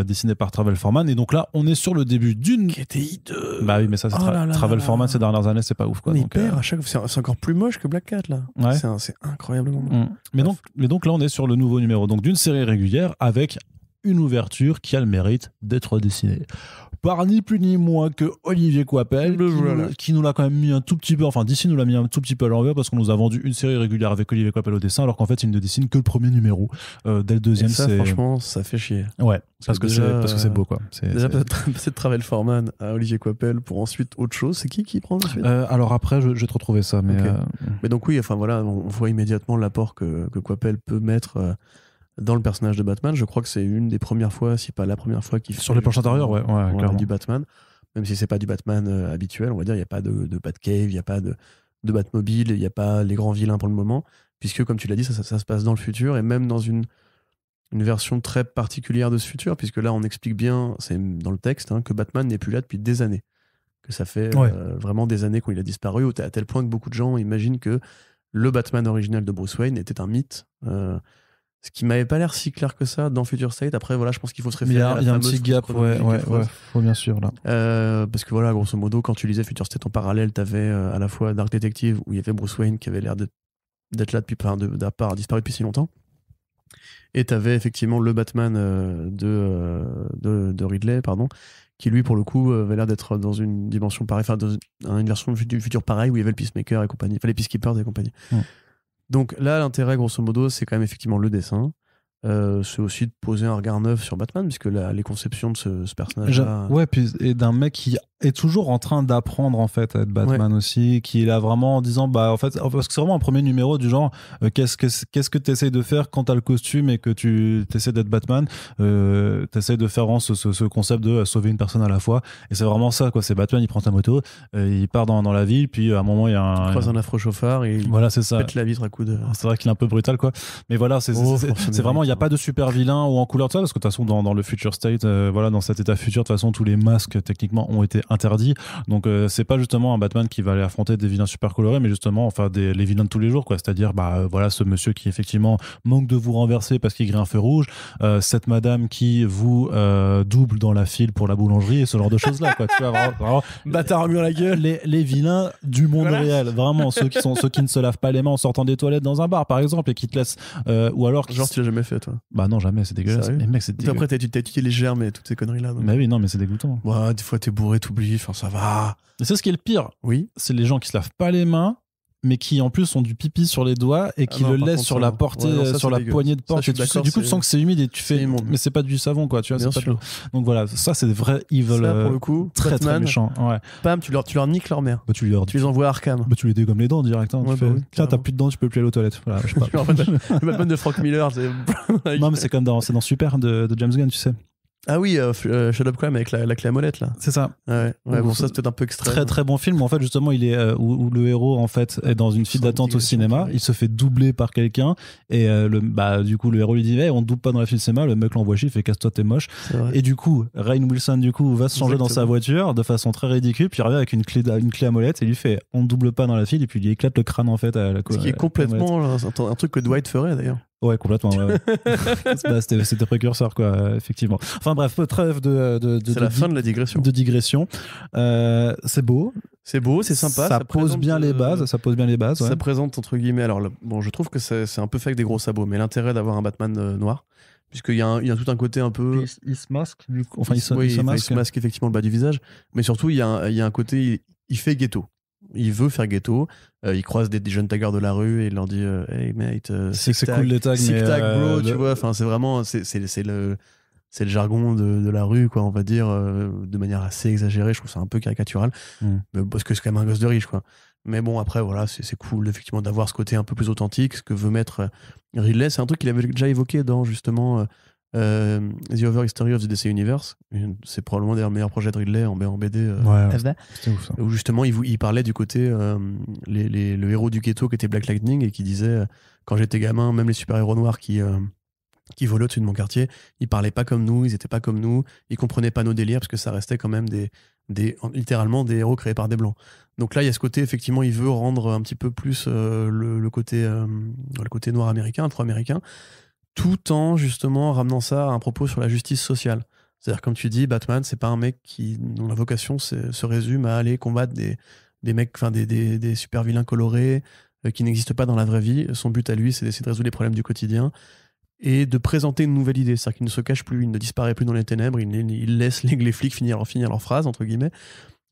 Speaker 1: dessiné par Travel Foreman. Et donc là, on est sur le début d'une...
Speaker 2: Qui était hideux.
Speaker 1: Bah oui, mais ça, c'est Travel Foreman ces dernières années, c'est pas ouf, quoi.
Speaker 2: Mais
Speaker 1: donc,
Speaker 2: à chaque fois, c'est encore plus moche que Black Cat, là.
Speaker 1: Ouais.
Speaker 2: C'est incroyablement moche.
Speaker 1: Mais donc là, on est sur le nouveau numéro, donc d'une série régulière avec une ouverture qui a le mérite d'être dessinée par ni plus ni moins que Olivier Coipel, qui nous l'a quand même mis un tout petit peu, enfin DC nous l'a mis un tout petit peu à l'envers parce qu'on nous a vendu une série régulière avec Olivier Coipel au dessin, alors qu'en fait il ne dessine que le premier numéro. Dès le deuxième,
Speaker 2: et ça, franchement, ça fait chier.
Speaker 1: Ouais, parce que c'est beau, quoi.
Speaker 2: Déjà, peut-être Travel Foreman à Olivier Coipel pour ensuite autre chose. C'est qui prend ensuite
Speaker 1: alors après, je vais te retrouver ça, mais...
Speaker 2: Okay. Mais donc oui, enfin voilà, on voit immédiatement l'apport que Coipel peut mettre... dans le personnage de Batman. Je crois que c'est une des premières fois, si pas la première fois qu'il fait
Speaker 1: sur les planches intérieures, ouais,
Speaker 2: du Batman, même si c'est pas du Batman habituel, on va dire. Il n'y a pas de Batcave, il n'y a pas de Batmobile, il n'y a pas les grands vilains pour le moment, puisque comme tu l'as dit, ça se passe dans le futur, et même dans une version très particulière de ce futur, puisque là on explique bien, c'est dans le texte, que Batman n'est plus là depuis des années, que ça fait vraiment des années qu'il a disparu, à tel point que beaucoup de gens imaginent que le Batman original de Bruce Wayne était un mythe, ce qui m'avait pas l'air si clair que ça dans Future State. Après, voilà, je pense qu'il faut se référer à la fameuse...
Speaker 1: Il y a un petit gap, faut bien sûr, là.
Speaker 2: Parce que voilà, grosso modo, quand tu lisais Future State en parallèle, t'avais à la fois Dark Detective, où il y avait Bruce Wayne qui avait l'air d'être là depuis, disparu depuis si longtemps. Et t'avais effectivement le Batman de Ridley, qui lui, pour le coup, avait l'air d'être dans une dimension pareille, enfin, dans une version du futur pareil, où il y avait le Peacemaker et compagnie, enfin les Peacekeepers et compagnie. Donc là, l'intérêt, grosso modo, c'est quand même effectivement le dessin. C'est aussi de poser un regard neuf sur Batman, puisque les conceptions de ce personnage-là...
Speaker 1: Ouais, puis, et d'un mec qui est toujours en train d'apprendre en fait à être Batman aussi, qui est là vraiment en disant en fait, parce que c'est vraiment un premier numéro du genre qu'est-ce que tu essayes de faire quand t'as le costume et que tu essaies d'être Batman, t'essayes de faire ce concept de sauver une personne à la fois, et c'est vraiment ça, quoi. C'est Batman, il prend sa moto, il part dans la ville, puis à un moment il y a
Speaker 2: il croise un affreux chauffard et il pète la vitre à coups de...
Speaker 1: C'est vrai qu'il est un peu brutal, quoi, mais voilà, c'est vraiment, il n'y a pas de super vilain ou en couleur de ça, parce que de toute façon dans le Future State, dans cet état futur, de toute façon tous les masques techniquement ont été interdit, donc c'est pas justement un Batman qui va aller affronter des vilains super colorés, mais justement les vilains de tous les jours, quoi. C'est-à-dire ce monsieur qui effectivement manque de vous renverser parce qu'il grille un feu rouge, cette madame qui vous double dans la file pour la boulangerie, et ce genre de choses là, quoi. Tu vois, vraiment
Speaker 2: bâtard mur la gueule,
Speaker 1: les vilains du monde réel, vraiment, ceux qui ne se lavent pas les mains en sortant des toilettes dans un bar par exemple, et qui te laissent ou alors
Speaker 2: genre tu l'as jamais fait, toi?
Speaker 1: Bah non, jamais, c'est dégueulasse. Mais mec, c'est dégueulasse.
Speaker 2: Après t'as étudié les germes et toutes ces conneries là, donc...
Speaker 1: Mais oui, non, mais c'est dégoûtant.
Speaker 2: Ouais, des fois t'es bourré, t'oublies, enfin ça va.
Speaker 1: Et c'est ce qui est le pire.
Speaker 2: Oui.
Speaker 1: C'est les gens qui se lavent pas les mains, mais qui en plus ont du pipi sur les doigts et qui le laissent sur la portée, sur la poignée de porte. Du coup, tu sens que c'est humide et tu fais, mais c'est pas du savon, quoi. Tu vois, c'est pas. Donc voilà, ça c'est des vrais evil.
Speaker 2: Ça, pour le coup,
Speaker 1: très
Speaker 2: Batman,
Speaker 1: très méchant. Ouais.
Speaker 2: Pam, tu leur niques leur mère.
Speaker 1: Bah, tu
Speaker 2: les envoies à Arkham.
Speaker 1: Bah, tu les dégommes les dents direct. Hein. Tiens, t'as plus de dents, tu peux plus aller aux toilettes. Voilà, je sais pas.
Speaker 2: Le Batman de Frank Miller, c'est.
Speaker 1: Non, mais c'est comme dans Super de James Gunn, tu sais.
Speaker 2: Ah oui, Shut Up Crime avec la clé à molette là.
Speaker 1: C'est ça.
Speaker 2: Ouais, bon, ça c'était un peu extrême.
Speaker 1: Très très bon film. En fait, justement, il est où le héros en fait est dans une file d'attente au cinéma. Il se fait doubler par quelqu'un et du coup le héros lui dit hey, on te double pas dans la file cinéma. Le mec l'envoie chier, il fait casse-toi, t'es moche. Et du coup, Rainn Wilson du coup va se changer dans sa voiture de façon très ridicule, puis il revient avec une clé à molette et lui fait on te double pas dans la file et puis il éclate le crâne en fait à la.
Speaker 2: Ce qui est complètement un truc que Dwight ferait d'ailleurs.
Speaker 1: Ouais, complètement. Ouais. C'était précurseur, quoi, effectivement. Enfin bref, trêve
Speaker 2: c'est la fin de la digression.
Speaker 1: De digression. C'est beau.
Speaker 2: C'est beau, c'est sympa.
Speaker 1: Ça pose bien les bases. Ça pose bien les bases. Ouais.
Speaker 2: Ça présente entre guillemets. Alors bon, je trouve que c'est un peu fait avec des gros sabots, mais l'intérêt d'avoir un Batman noir, puisqu'il y a tout un côté un peu.
Speaker 1: Il se masque du coup. Enfin, il se
Speaker 2: masque effectivement le bas du visage, mais surtout il y a un côté. Il fait ghetto. Il veut faire ghetto. Il croise des jeunes taggers de la rue et il leur dit hey mate,
Speaker 1: c'est cool les tags,
Speaker 2: mais tag bro, tu vois. Enfin, c'est vraiment c'est le jargon de la rue, quoi, on va dire, de manière assez exagérée. Je trouve ça un peu caricatural, parce que c'est quand même un gosse de riche, quoi. Mais bon, après, voilà, c'est cool effectivement d'avoir ce côté un peu plus authentique, ce que veut mettre Ridley. C'est un truc qu'il avait déjà évoqué dans justement The Over History of the DC Universe. C'est probablement d'ailleurs le meilleur projet de Ridley en BD.
Speaker 1: C'était ouf, ça.
Speaker 2: Où justement il parlait du côté le héros du ghetto qui était Black Lightning et qui disait quand j'étais gamin, même les super-héros noirs qui volaient au-dessus de mon quartier, ils parlaient pas comme nous, ils étaient pas comme nous, ils comprenaient pas nos délires parce que ça restait quand même littéralement des héros créés par des blancs. Donc là il y a ce côté, effectivement, il veut rendre un petit peu plus le côté noir américain, afro-américain, tout en justement ramenant ça à un propos sur la justice sociale. C'est-à-dire, comme tu dis, Batman, c'est pas un mec dont la vocation se résume à aller combattre des mecs, enfin des super vilains colorés qui n'existent pas dans la vraie vie. Son but à lui, c'est d'essayer de résoudre les problèmes du quotidien et de présenter une nouvelle idée. C'est-à-dire qu'il ne se cache plus, il ne disparaît plus dans les ténèbres, il laisse les flics finir leur phrase, entre guillemets,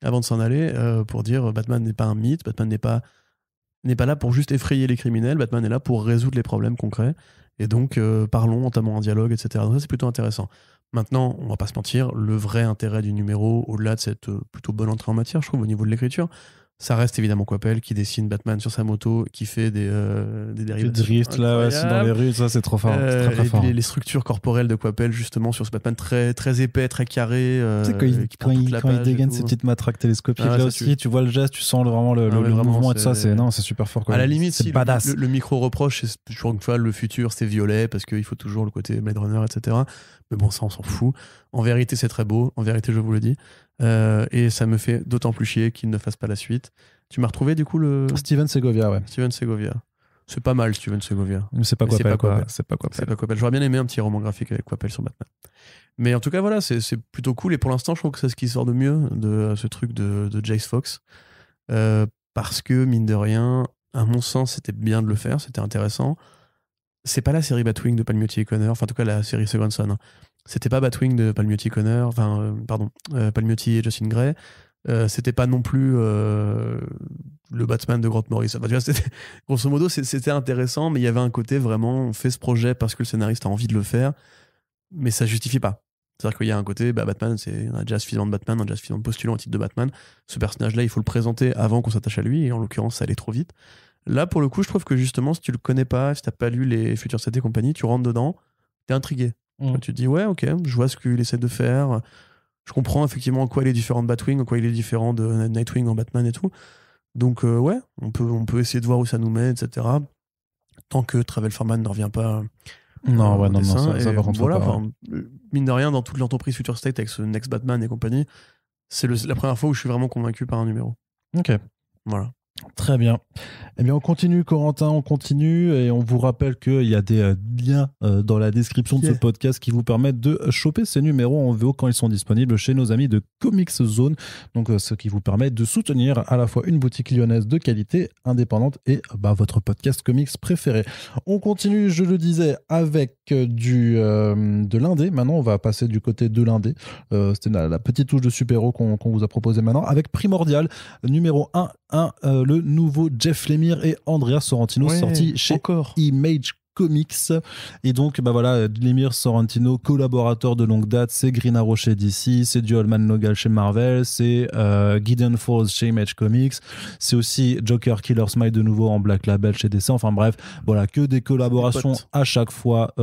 Speaker 2: avant de s'en aller, pour dire Batman n'est pas un mythe, Batman n'est pas là pour juste effrayer les criminels, Batman est là pour résoudre les problèmes concrets. Et donc, parlons, entamons un dialogue, etc. Donc ça, c'est plutôt intéressant. Maintenant, on va pas se mentir, le vrai intérêt du numéro, au-delà de cette plutôt bonne entrée en matière, je trouve, au niveau de l'écriture, ça reste évidemment Coppel qui dessine Batman sur sa moto, qui fait des dérives.
Speaker 1: Des drifts là, dans les rues, ça c'est trop fort. C'est très fort.
Speaker 2: Les structures corporelles de Coppel, justement, sur ce Batman très, très épais, très carré.
Speaker 1: Quand il dégaine ses petites matraques télescopiques, là aussi, tu vois le geste, tu sens vraiment le mouvement et tout ça, c'est super fort. Quoi.
Speaker 2: À la limite,
Speaker 1: c'est badass.
Speaker 2: Le micro-reproche, c'est toujours une fois le futur, c'est violet, parce qu'il faut toujours le côté Blade Runner, etc. Mais bon, ça, on s'en fout. En vérité, c'est très beau. En vérité, je vous le dis. Et ça me fait d'autant plus chier qu'il ne fasse pas la suite. Tu m'as retrouvé du coup
Speaker 1: Steven Segovia, ouais.
Speaker 2: Steven Segovia. C'est pas mal, Steven Segovia.
Speaker 1: Mais c'est pas Coppel, quoi. C'est pas
Speaker 2: Coppel. J'aurais bien aimé un petit roman graphique avec Coppel sur Batman. Mais en tout cas, voilà, c'est plutôt cool. Et pour l'instant, je trouve que c'est ce qui sort de mieux de ce truc de Jace Fox. Parce que, mine de rien, à mon sens, c'était bien de le faire. C'était intéressant. C'est pas la série Batwing de Palmiotti et Conner. Enfin, en tout cas, la série Second Son. C'était pas Batwing de Palmiotti et Conner. Enfin, Palmiotti et Justin Gray. C'était pas non plus le Batman de Grant Morrison. Enfin, grosso modo, c'était intéressant, mais il y avait un côté vraiment, on fait ce projet parce que le scénariste a envie de le faire, mais ça justifie pas. C'est-à-dire qu'il y a un côté, Batman, on a déjà suffisamment de Batman, on a déjà suffisamment de postulants au titre de Batman. Ce personnage-là, il faut le présenter avant qu'on s'attache à lui, et en l'occurrence, ça allait trop vite. Là, pour le coup, je trouve que justement, si tu le connais pas, si t'as pas lu les Future 7 et compagnie, tu rentres dedans, t'es intrigué. Tu te dis, ouais, ok, je vois ce qu'il essaie de faire. Je comprends effectivement en quoi il est différent de Batwing, en quoi il est différent de Nightwing en Batman et tout. Donc ouais, on peut essayer de voir où ça nous mène, etc. Tant que Travel Foreman ne revient pas.
Speaker 1: Non, ça va rentrer
Speaker 2: voilà,
Speaker 1: pas.
Speaker 2: Mine de rien, dans toute l'entreprise Future State avec ce Next Batman et compagnie, c'est la première fois où je suis vraiment convaincu par un numéro.
Speaker 1: Ok.
Speaker 2: Voilà.
Speaker 1: Très bien. Eh bien, on continue, Corentin, on continue et on vous rappelle qu'il y a des liens dans la description de ce podcast qui vous permettent de choper ces numéros en VO quand ils sont disponibles chez nos amis de Comics Zone. Donc, ce qui vous permet de soutenir à la fois une boutique lyonnaise de qualité indépendante et votre podcast comics préféré. On continue, je le disais, avec de l'indé. Maintenant, on va passer du côté de l'indé. C'était la petite touche de super-héros qu'on vous a proposé maintenant avec Primordial, numéro 1, le nouveau Jeff Lemire et Andrea Sorrentino sorti chez Image Comics. Et donc, bah voilà, Lemire Sorrentino, collaborateur de longue date, c'est Green Arrow chez DC, c'est du Holman Logal chez Marvel, c'est Gideon Falls chez Image Comics, c'est aussi Joker Killer Smile de nouveau en Black Label chez DC. Enfin bref, voilà, que des collaborations à chaque fois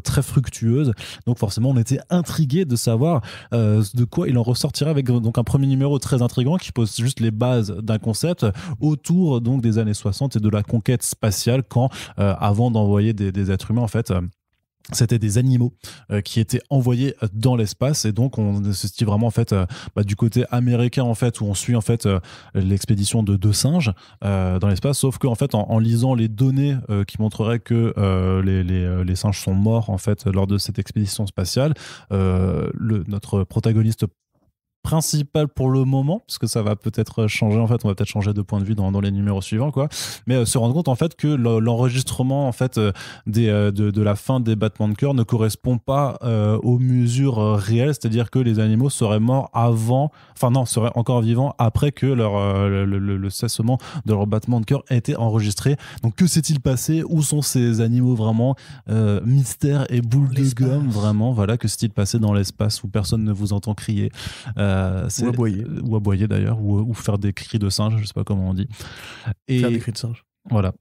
Speaker 1: très fructueuses. Donc forcément, on était intrigués de savoir de quoi il en ressortirait, avec donc un premier numéro très intriguant qui pose juste les bases d'un concept autour donc des années 60 et de la conquête spatiale, quand avant d'envoyer des êtres humains, en fait, c'était des animaux qui étaient envoyés dans l'espace. Et donc on se dit vraiment en fait du côté américain, en fait, où on suit en fait l'expédition de 2 singes dans l'espace, sauf que en fait en lisant les données qui montreraient que les singes sont morts en fait lors de cette expédition spatiale, notre protagoniste principal pour le moment, parce que ça va peut-être changer, en fait, on va peut-être changer de point de vue dans les numéros suivants, quoi, mais se rendre compte en fait que l'enregistrement en fait de la fin des battements de cœur ne correspond pas aux mesures réelles, c'est-à-dire que les animaux seraient morts avant, enfin non, seraient encore vivants après que le cessement de leur battement de cœur ait été enregistré. Donc que s'est-il passé? Où sont ces animaux vraiment? Mystère et boule de gomme, vraiment, voilà, que s'est-il passé dans l'espace où personne ne vous entend crier? Ou aboyer d'ailleurs, ou faire des cris de singe, je sais pas comment on dit.
Speaker 2: Faire des cris de singe.
Speaker 1: Voilà.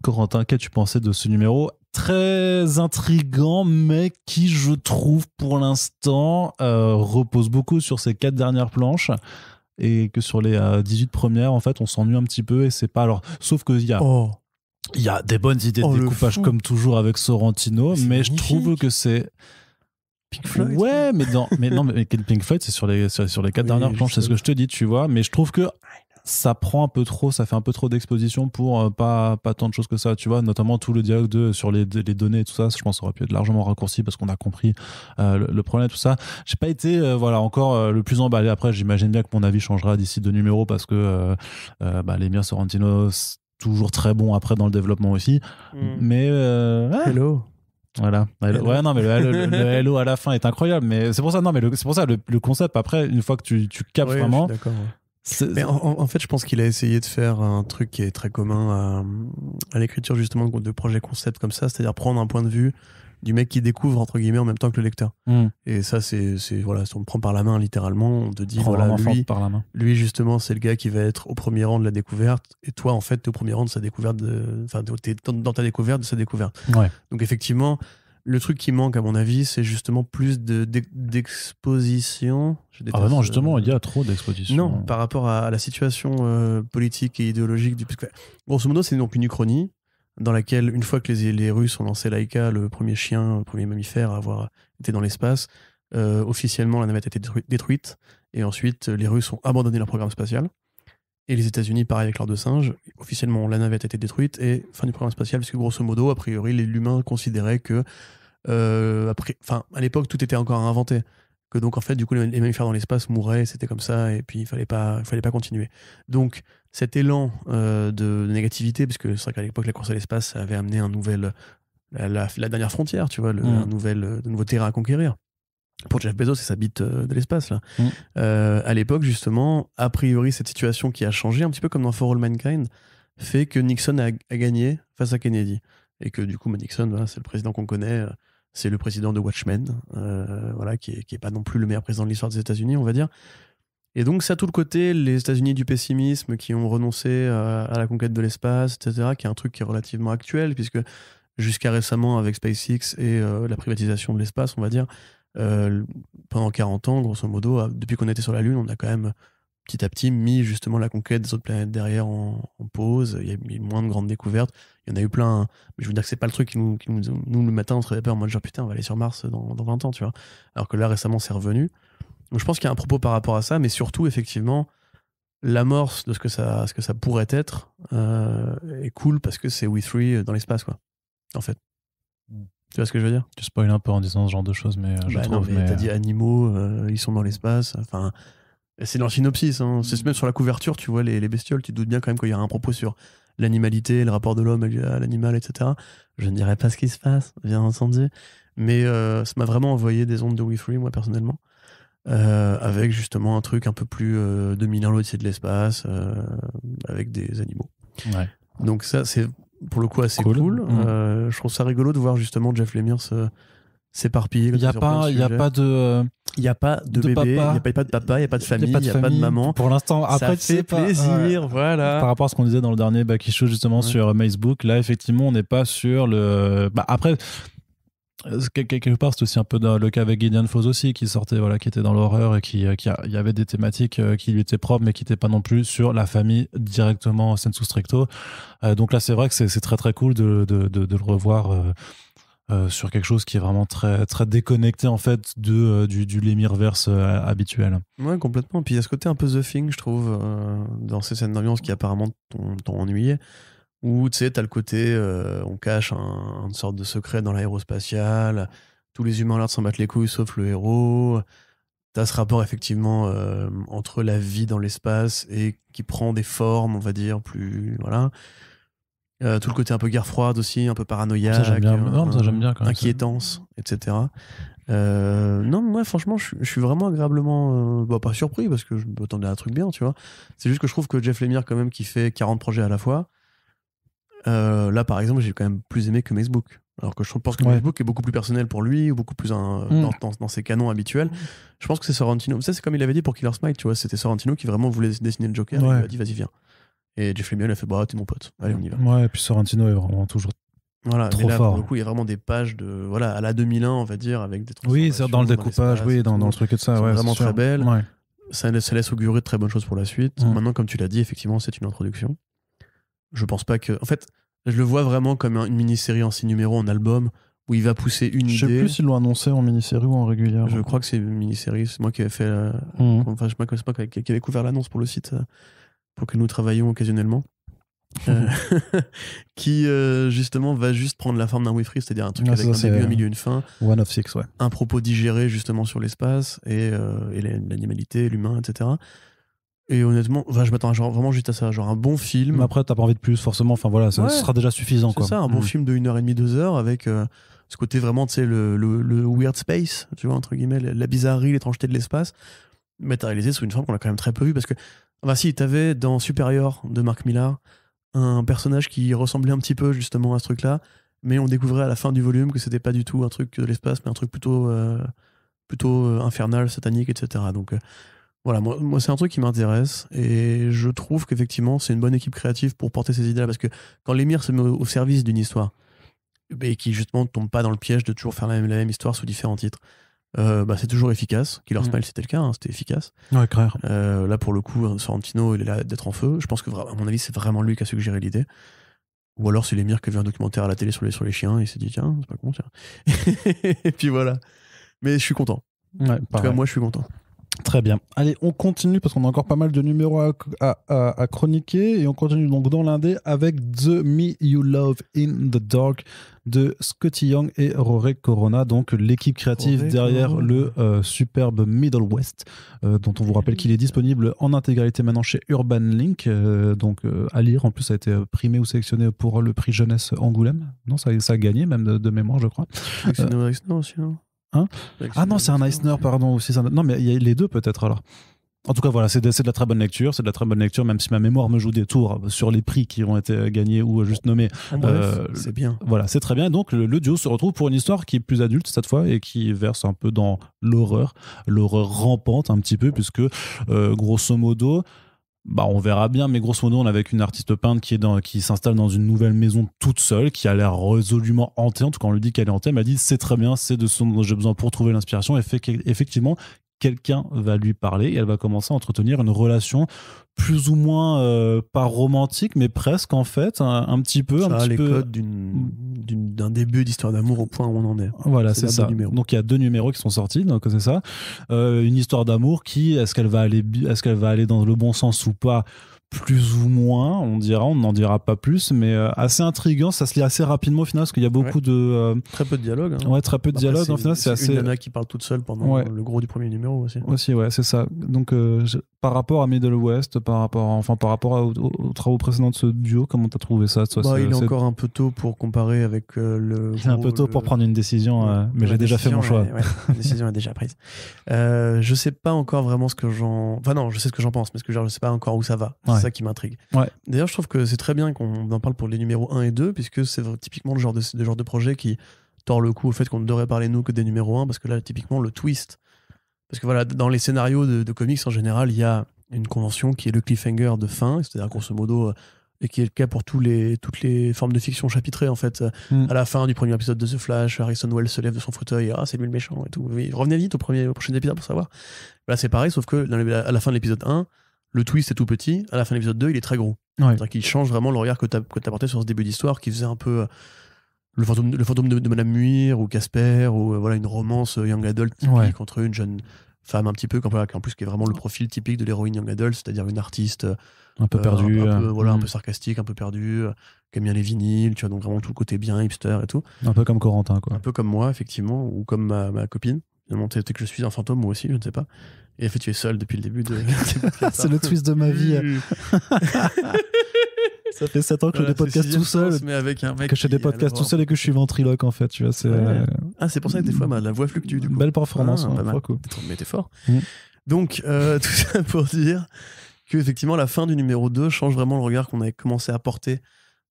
Speaker 1: Corentin, qu'as-tu pensé de ce numéro très intriguant, mais qui, je trouve, pour l'instant, repose beaucoup sur ces 4 dernières planches, et que sur les 18 premières, en fait, on s'ennuie un petit peu, et c'est pas... Alors, sauf qu'il y a... Il y a des bonnes idées de découpage, comme toujours avec Sorrentino, mais je trouve que c'est...
Speaker 2: Pink Floyd.
Speaker 1: Ouais, mais Pink Floyd, c'est sur les 4 dernières planches, c'est ce que je te dis, tu vois. Mais je trouve que ça prend un peu trop, ça fait un peu trop d'exposition pour pas tant de choses que ça, tu vois. Notamment tout le dialogue sur les données et tout ça, je pense que ça aurait pu être largement raccourci parce qu'on a compris le problème et tout ça. J'ai pas été encore le plus emballé. Après, j'imagine bien que mon avis changera d'ici 2 numéros parce que Lemire Sorrentino, c'est toujours très bon après dans le développement aussi. Mais
Speaker 2: Hello.
Speaker 1: Voilà. Ouais, non, mais le hello à la fin est incroyable. Mais c'est pour ça, le concept, après, une fois que tu captes vraiment.
Speaker 2: Je suis d'accord, mais en fait, je pense qu'il a essayé de faire un truc qui est très commun à l'écriture, justement, de projets concept comme ça, c'est-à-dire prendre un point de vue du mec qui découvre, entre guillemets, en même temps que le lecteur. Et ça, c'est voilà, si on me prend par la main, littéralement, on te dit, voilà, lui, justement, c'est le gars qui va être au premier rang de la découverte, et toi, en fait, t'es au premier rang de sa découverte, t'es dans ta découverte de sa découverte.
Speaker 1: Ouais.
Speaker 2: Donc, effectivement, le truc qui manque, à mon avis, c'est justement plus d'exposition.
Speaker 1: Non, justement, il y a trop d'exposition.
Speaker 2: Non, par rapport à la situation politique et idéologique du... Grosso modo, c'est donc une uchronie dans laquelle, une fois que les Russes ont lancé Laika, le premier mammifère à avoir été dans l'espace, officiellement, la navette a été détruite, et ensuite, les Russes ont abandonné leur programme spatial. Et les États-Unis, pareil avec leurs 2 singes, officiellement, la navette a été détruite, et fin du programme spatial, parce que grosso modo, a priori, l'humain considérait que, à l'époque, tout était encore à inventer. Que donc, en fait, du coup, les mammifères dans l'espace mouraient, c'était comme ça, et puis il fallait pas continuer. Donc, cet élan de négativité, parce que c'est vrai qu'à l'époque, la course à l'espace, ça avait amené la dernière frontière, tu vois, de nouveaux terrains à conquérir. Pour Jeff Bezos, c'est sa bite de l'espace, là. À l'époque, justement, a priori, cette situation qui a changé, un petit peu comme dans For All Mankind, fait que Nixon a gagné face à Kennedy. Et que du coup, Nixon, voilà, c'est le président qu'on connaît, c'est le président de Watchmen, voilà, qui est pas non plus le meilleur président de l'histoire des États-Unis, on va dire. Et donc, ça a tout le côté, les États-Unis du pessimisme, qui ont renoncé à la conquête de l'espace, etc., qui est un truc qui est relativement actuel, puisque jusqu'à récemment, avec SpaceX et la privatisation de l'espace, on va dire, pendant 40 ans, grosso modo, depuis qu'on était sur la Lune, on a quand même petit à petit mis justement la conquête des autres planètes derrière en pause. Il y a eu moins de grandes découvertes. Il y en a eu plein, mais je veux dire que c'est pas le truc qui nous le matin, on se réveille en mode genre putain, on va aller sur Mars dans 20 ans, tu vois. Alors que là, récemment, c'est revenu. Donc je pense qu'il y a un propos par rapport à ça, mais surtout, effectivement, l'amorce de ce que ça pourrait être est cool parce que c'est We3 dans l'espace, quoi, en fait. Tu vois ce que je veux dire?
Speaker 1: Tu spoil un peu en disant ce genre de choses, mais je trouve...
Speaker 2: Non, mais t'as dit animaux, ils sont dans l'espace, enfin... C'est dans le synopsis, hein. C'est même sur la couverture, tu vois les bestioles, tu te doutes bien quand même qu'il y a un propos sur l'animalité, le rapport de l'homme à l'animal, etc. Je ne dirais pas ce qui se passe, bien entendu, mais ça m'a vraiment envoyé des ondes de We3, moi personnellement, avec justement un truc un peu plus 2001 l'Odyssée de l'espace, avec des animaux.
Speaker 1: Ouais.
Speaker 2: Donc ça, c'est pour le coup assez cool. Je trouve ça rigolo de voir justement Jeff Lemire s'éparpiller.
Speaker 1: Il n'y a pas de...
Speaker 2: Il n'y a pas de bébé, il n'y a pas de papa, il n'y a pas de famille, il n'y a pas de maman.
Speaker 1: Pour l'instant, après,
Speaker 2: ça fait plaisir, voilà.
Speaker 1: Par rapport à ce qu'on disait dans le dernier Back Issue, justement, sur Facebook, là, effectivement, on n'est pas sur le... après, quelque part, c'est aussi un peu le cas avec Gideon Falls aussi, qui sortait, qui était dans l'horreur et il y avait des thématiques qui lui étaient propres, mais qui n'étaient pas non plus sur la famille directement sensu stricto. Donc là, c'est vrai que c'est très, très cool de le revoir... sur quelque chose qui est vraiment très, très déconnecté en fait du Lemire-verse habituel.
Speaker 2: Ouais, complètement. Puis il y a ce côté un peu The Thing, je trouve, dans ces scènes d'ambiance qui apparemment t'ont ennuyé, où tu sais, t'as le côté on cache une sorte de secret dans l'aérospatiale, tous les humains ont l'air de s'en battre les couilles sauf le héros. T'as ce rapport effectivement entre la vie dans l'espace et qui prend des formes, on va dire, plus... Voilà. Tout le côté un peu guerre froide aussi, un peu paranoïaque,
Speaker 1: ça j'aime bien quand même,
Speaker 2: inquiétance, etc. Non, moi franchement, je suis vraiment agréablement pas surpris parce que je m'attendais à un truc bien, tu vois. C'est juste que je trouve que Jeff Lemire, quand même, qui fait 40 projets à la fois, là par exemple, j'ai quand même plus aimé que Facebook. Alors que je pense que Facebook est beaucoup plus personnel pour lui, ou beaucoup plus dans ses canons habituels. Je pense que c'est Sorrentino. Ça, c'est comme il avait dit pour Killer Smile, tu vois. C'était Sorrentino qui vraiment voulait dessiner le Joker. Et il lui a dit, vas-y, viens. Et Jeff Lemire, il a fait, bah, t'es mon pote. Allez, on y va.
Speaker 1: Ouais, et puis Sorrentino est vraiment toujours trop
Speaker 2: là,
Speaker 1: fort.
Speaker 2: Pour le coup, il y a vraiment des pages à la 2001, on va dire, avec des
Speaker 1: oui, c'est dans le découpage, dans le truc et de ça. Ouais,
Speaker 2: vraiment très belle.
Speaker 1: Ouais.
Speaker 2: Ça laisse augurer de très bonnes choses pour la suite. Maintenant, comme tu l'as dit, effectivement, c'est une introduction. Je pense pas que... En fait, je le vois vraiment comme une mini-série en 6 numéros, en album, où il va pousser une idée.
Speaker 1: Je sais plus s'ils l'ont annoncé en mini-série ou en régulière.
Speaker 2: Je crois que c'est une mini-série. C'est moi qui avais fait... Enfin, je sais pas qui avait couvert l'annonce pour le site, pour que nous travaillions occasionnellement. Qui justement va juste prendre la forme d'un Wifree, c'est-à-dire un truc avec un début, un milieu, une fin.
Speaker 1: One of Six, ouais.
Speaker 2: Un propos digéré justement sur l'espace et l'animalité, l'humain, etc. Et honnêtement, je m'attends vraiment juste à ça, genre un bon film.
Speaker 1: Mais après, t'as pas envie de plus, forcément. Enfin voilà, ça sera déjà suffisant.
Speaker 2: C'est ça, un bon film de 1h30, 2h avec ce côté vraiment, tu sais, le weird space, tu vois, entre guillemets, la bizarrerie, l'étrangeté de l'espace, matérialisé sous une forme qu'on a quand même très peu vue parce que, si, t'avais dans Superior de Mark Millar un personnage qui ressemblait un petit peu justement à ce truc-là, mais on découvrait à la fin du volume que c'était pas du tout un truc de l'espace, mais un truc plutôt infernal, satanique, etc. Donc voilà, moi c'est un truc qui m'intéresse et je trouve qu'effectivement c'est une bonne équipe créative pour porter ces idées-là parce que quand Lemire se met au service d'une histoire et qui justement tombe pas dans le piège de toujours faire la même histoire sous différents titres, c'est toujours efficace. Killer Smile, c'était le cas, c'était efficace.
Speaker 1: Ouais, clair.
Speaker 2: Là, pour le coup, Sorrentino, il est là d'être en feu. Je pense que, à mon avis, c'est vraiment lui qui a suggéré l'idée. Ou alors, c'est Lemire qui a vu un documentaire à la télé sur les chiens et il s'est dit, tiens, c'est pas con, tiens. Et puis voilà. Mais je suis content.
Speaker 1: Ouais,
Speaker 2: en tout cas, moi, je suis content.
Speaker 1: Très bien. Allez, on continue parce qu'on a encore pas mal de numéros à chroniquer et on continue donc dans l'indé avec The Me You Love in the Dark de Scotty Young et Rory Corona, donc l'équipe créative derrière le superbe Middle West, dont on vous rappelle qu'il est disponible en intégralité maintenant chez Urban Link, donc à lire. En plus, ça a été primé ou sélectionné pour le prix Jeunesse Angoulême. Non, ça a gagné même de mémoire, je crois.
Speaker 2: C'est aussi, non
Speaker 1: Hein, non, c'est un Eisner, pardon. Aussi, non, mais il y a les deux peut-être alors. En tout cas, voilà, c'est de la très bonne lecture. C'est de la très bonne lecture, même si ma mémoire me joue des tours sur les prix qui ont été gagnés ou juste nommés.
Speaker 2: Bref, c'est bien.
Speaker 1: Voilà, c'est très bien. Donc, le duo se retrouve pour une histoire qui est plus adulte cette fois et qui verse un peu dans l'horreur rampante un petit peu, puisque grosso modo, on verra bien, mais grosso modo, on est avec une artiste peinte qui s'installe dans une nouvelle maison toute seule, qui a l'air résolument hantée. En tout cas, on lui dit qu'elle est hantée. Elle m'a dit, c'est très bien, c'est de ce dont j'ai besoin pour trouver l'inspiration. Et effectivement, quelqu'un va lui parler et elle va commencer à entretenir une relation plus ou moins pas romantique, mais presque en fait, un petit peu.
Speaker 2: Ça a les codes d'un début d'histoire d'amour au point où on en est.
Speaker 1: Voilà, c'est ça. Donc il y a 2 numéros qui sont sortis, donc c'est ça. Une histoire d'amour qui, est-ce qu'elle va aller dans le bon sens ou pas? Plus ou moins, on n'en dira pas plus, mais assez intriguant. Ça se lit assez rapidement au final parce qu'il y a beaucoup de
Speaker 2: très peu de dialogue.
Speaker 1: Ouais, très peu de dialogue. Au final, c'est assez.
Speaker 2: Une nana qui parle toute seule pendant le gros du premier numéro aussi.
Speaker 1: Aussi, ouais, c'est ça. Donc, par rapport à Middle West, par rapport aux travaux précédents de ce duo, comment t'as trouvé ça?
Speaker 2: Il est encore un peu tôt pour comparer avec le.
Speaker 1: C'est un peu tôt pour prendre une décision, mais j'ai déjà fait mon choix.
Speaker 2: La décision est déjà prise. Je sais pas encore vraiment ce que j'en. Enfin non, je sais ce que j'en pense, mais je sais pas encore où ça va. Ouais. ça qui m'intrigue.
Speaker 1: Ouais.
Speaker 2: D'ailleurs, je trouve que c'est très bien qu'on en parle pour les numéros 1 et 2, puisque c'est typiquement le genre de projet qui tord le coup au fait qu'on ne devrait parler nous que des numéros 1, parce que là, typiquement, le twist. Parce que voilà, dans les scénarios de comics, en général, il y a une convention qui est le cliffhanger de fin, c'est-à-dire grosso modo, et qui est le cas pour toutes les formes de fiction chapitrées, en fait. À la fin du premier épisode de The Flash, Harrison Wells se lève de son fauteuil, c'est lui le méchant et tout. Oui, revenez vite au prochain épisode pour savoir. Là, c'est pareil, sauf que à la fin de l'épisode 1, le twist est tout petit, à la fin de l'épisode 2, il est très gros.
Speaker 1: Ouais.
Speaker 2: C'est-à-dire qu'il change vraiment le regard que tu as porté sur ce début d'histoire, qui faisait un peu le fantôme de Madame Muir ou Casper, ou voilà, une romance young adult typique entre une jeune femme un petit peu, en plus qui est vraiment le profil typique de l'héroïne young adult, c'est-à-dire une artiste
Speaker 1: un peu perdue,
Speaker 2: un peu sarcastique, un peu perdue, qui aime bien les vinyles, tu vois, donc vraiment tout le côté bien hipster et tout.
Speaker 1: Un peu comme Corentin, quoi.
Speaker 2: Un peu comme moi, effectivement, ou comme ma copine. Peut-être que je suis un fantôme, moi aussi, je ne sais pas. Et en fait, tu es seul depuis le début de...
Speaker 1: C'est le twist de ma vie. Ça fait 7 ans que je fais des podcasts tout seul.
Speaker 2: Mais avec un mec
Speaker 1: que je fais des podcasts tout seul et que je suis ventriloque, en fait. Tu vois, c'est
Speaker 2: c'est pour ça que des fois, la voix fluctue. Du coup.
Speaker 1: Belle performance,
Speaker 2: pas mal.
Speaker 1: Cool.
Speaker 2: Mais t'es fort. Donc, tout ça pour dire que effectivement, la fin du numéro 2 change vraiment le regard qu'on avait commencé à porter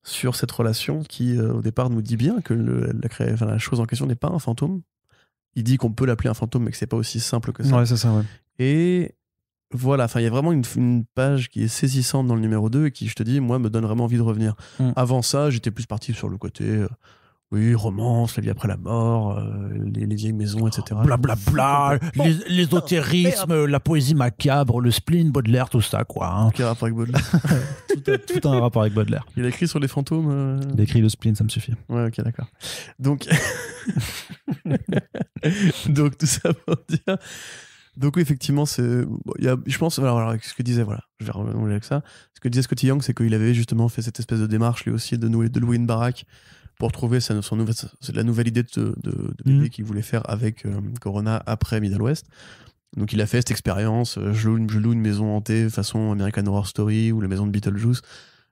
Speaker 2: sur cette relation qui, au départ, nous dit bien que la chose en question n'est pas un fantôme. Il dit qu'on peut l'appeler un fantôme, mais que c'est pas aussi simple que ça.
Speaker 1: Ouais, c'est ça, ouais.
Speaker 2: Et voilà, il y a vraiment une page qui est saisissante dans le numéro 2 et qui, je te dis, moi, me donne vraiment envie de revenir. Avant ça, j'étais plus parti sur le côté... oui, romance, la vie après la mort, les vieilles maisons, etc.
Speaker 1: Blablabla, l'ésotérisme, la poésie macabre, le spleen, Baudelaire, tout ça, quoi. Hein.
Speaker 2: Quel rapport avec Baudelaire?
Speaker 1: tout un rapport avec Baudelaire.
Speaker 2: Il a écrit sur les fantômes
Speaker 1: Il a écrit le spleen, ça me suffit.
Speaker 2: Ouais, ok, d'accord. Donc, donc tout ça pour dire... Donc oui, effectivement, je pense, alors, ce que disait, voilà, je vais renouveler avec ça. Ce que disait Scotty Young, c'est qu'il avait justement fait cette espèce de démarche, lui aussi, de louer une baraque pour trouver la nouvelle idée de BD qu'il voulait faire avec Corona après Middle West. Donc il a fait cette expérience, je loue une maison hantée façon American Horror Story ou la maison de Beetlejuice.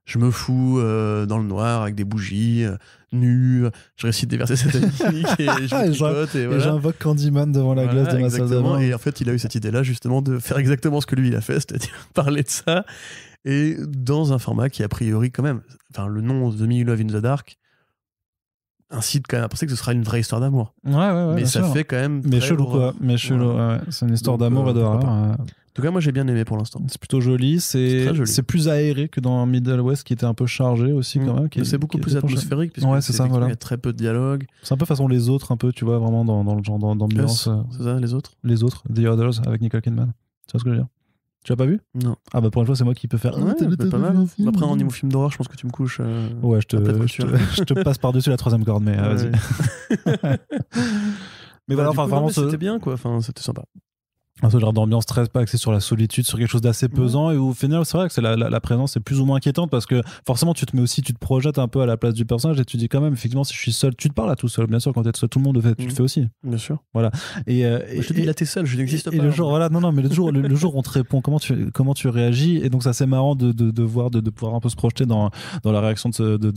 Speaker 2: Je me fous dans le noir avec des bougies, nu, je récite des versets sataniques et je me tripote. Et
Speaker 1: j'invoque Candyman devant la glace de ma salle de bain.
Speaker 2: Et en fait, il a eu cette idée-là justement de faire exactement ce que lui il a fait, c'est-à-dire parler de ça, et dans un format qui a priori quand même, le nom The Me Love in the Dark incite quand même à penser que ce sera une vraie histoire d'amour.
Speaker 1: Ouais,
Speaker 2: mais ça
Speaker 1: sûr.
Speaker 2: fait quand même...
Speaker 1: Mais chelou, quoi. Mais chelou, ouais. C'est une histoire d'amour et d'horreur.
Speaker 2: En tout cas, moi, j'ai bien aimé pour l'instant.
Speaker 1: C'est plutôt joli. C'est plus aéré que dans Middle West, qui était un peu chargé aussi, quand même.
Speaker 2: C'est beaucoup plus atmosphérique, puisque
Speaker 1: c'est ça, voilà.
Speaker 2: Il y a très peu de dialogue.
Speaker 1: C'est un peu façon Les Autres, un peu, tu vois, vraiment dans le genre d'ambiance.
Speaker 2: C'est ça, Les Autres?
Speaker 1: Les Autres, The Others, avec Nicole Kidman. Tu vois ce que je veux dire? Tu l'as pas vu?
Speaker 2: Non.
Speaker 1: Ah bah pour une fois, c'est moi qui peux faire.
Speaker 2: Ouais, pas mal. Après, en niveau film d'horreur, je pense que tu me couches.
Speaker 1: Ouais, je te passe par-dessus la troisième corde, mais vas-y. Mais voilà, vraiment.
Speaker 2: C'était bien, quoi. C'était sympa.
Speaker 1: Ce genre d'ambiance très pas axée sur la solitude, sur quelque chose d'assez pesant, et au final c'est vrai que la présence est plus ou moins inquiétante, parce que forcément tu te projettes un peu à la place du personnage et tu dis quand même, effectivement, si je suis seul, tu te parles à tout seul, bien sûr, quand tu es seul, tout le monde le fait, tu le fais aussi,
Speaker 2: bien sûr,
Speaker 1: voilà. Et
Speaker 2: je te dis, là t'es seul, je n'existe pas.
Speaker 1: Et le jour, voilà, non mais le jour on te répond, comment tu réagis, et donc c'est assez marrant de voir, de pouvoir un peu se projeter dans la réaction de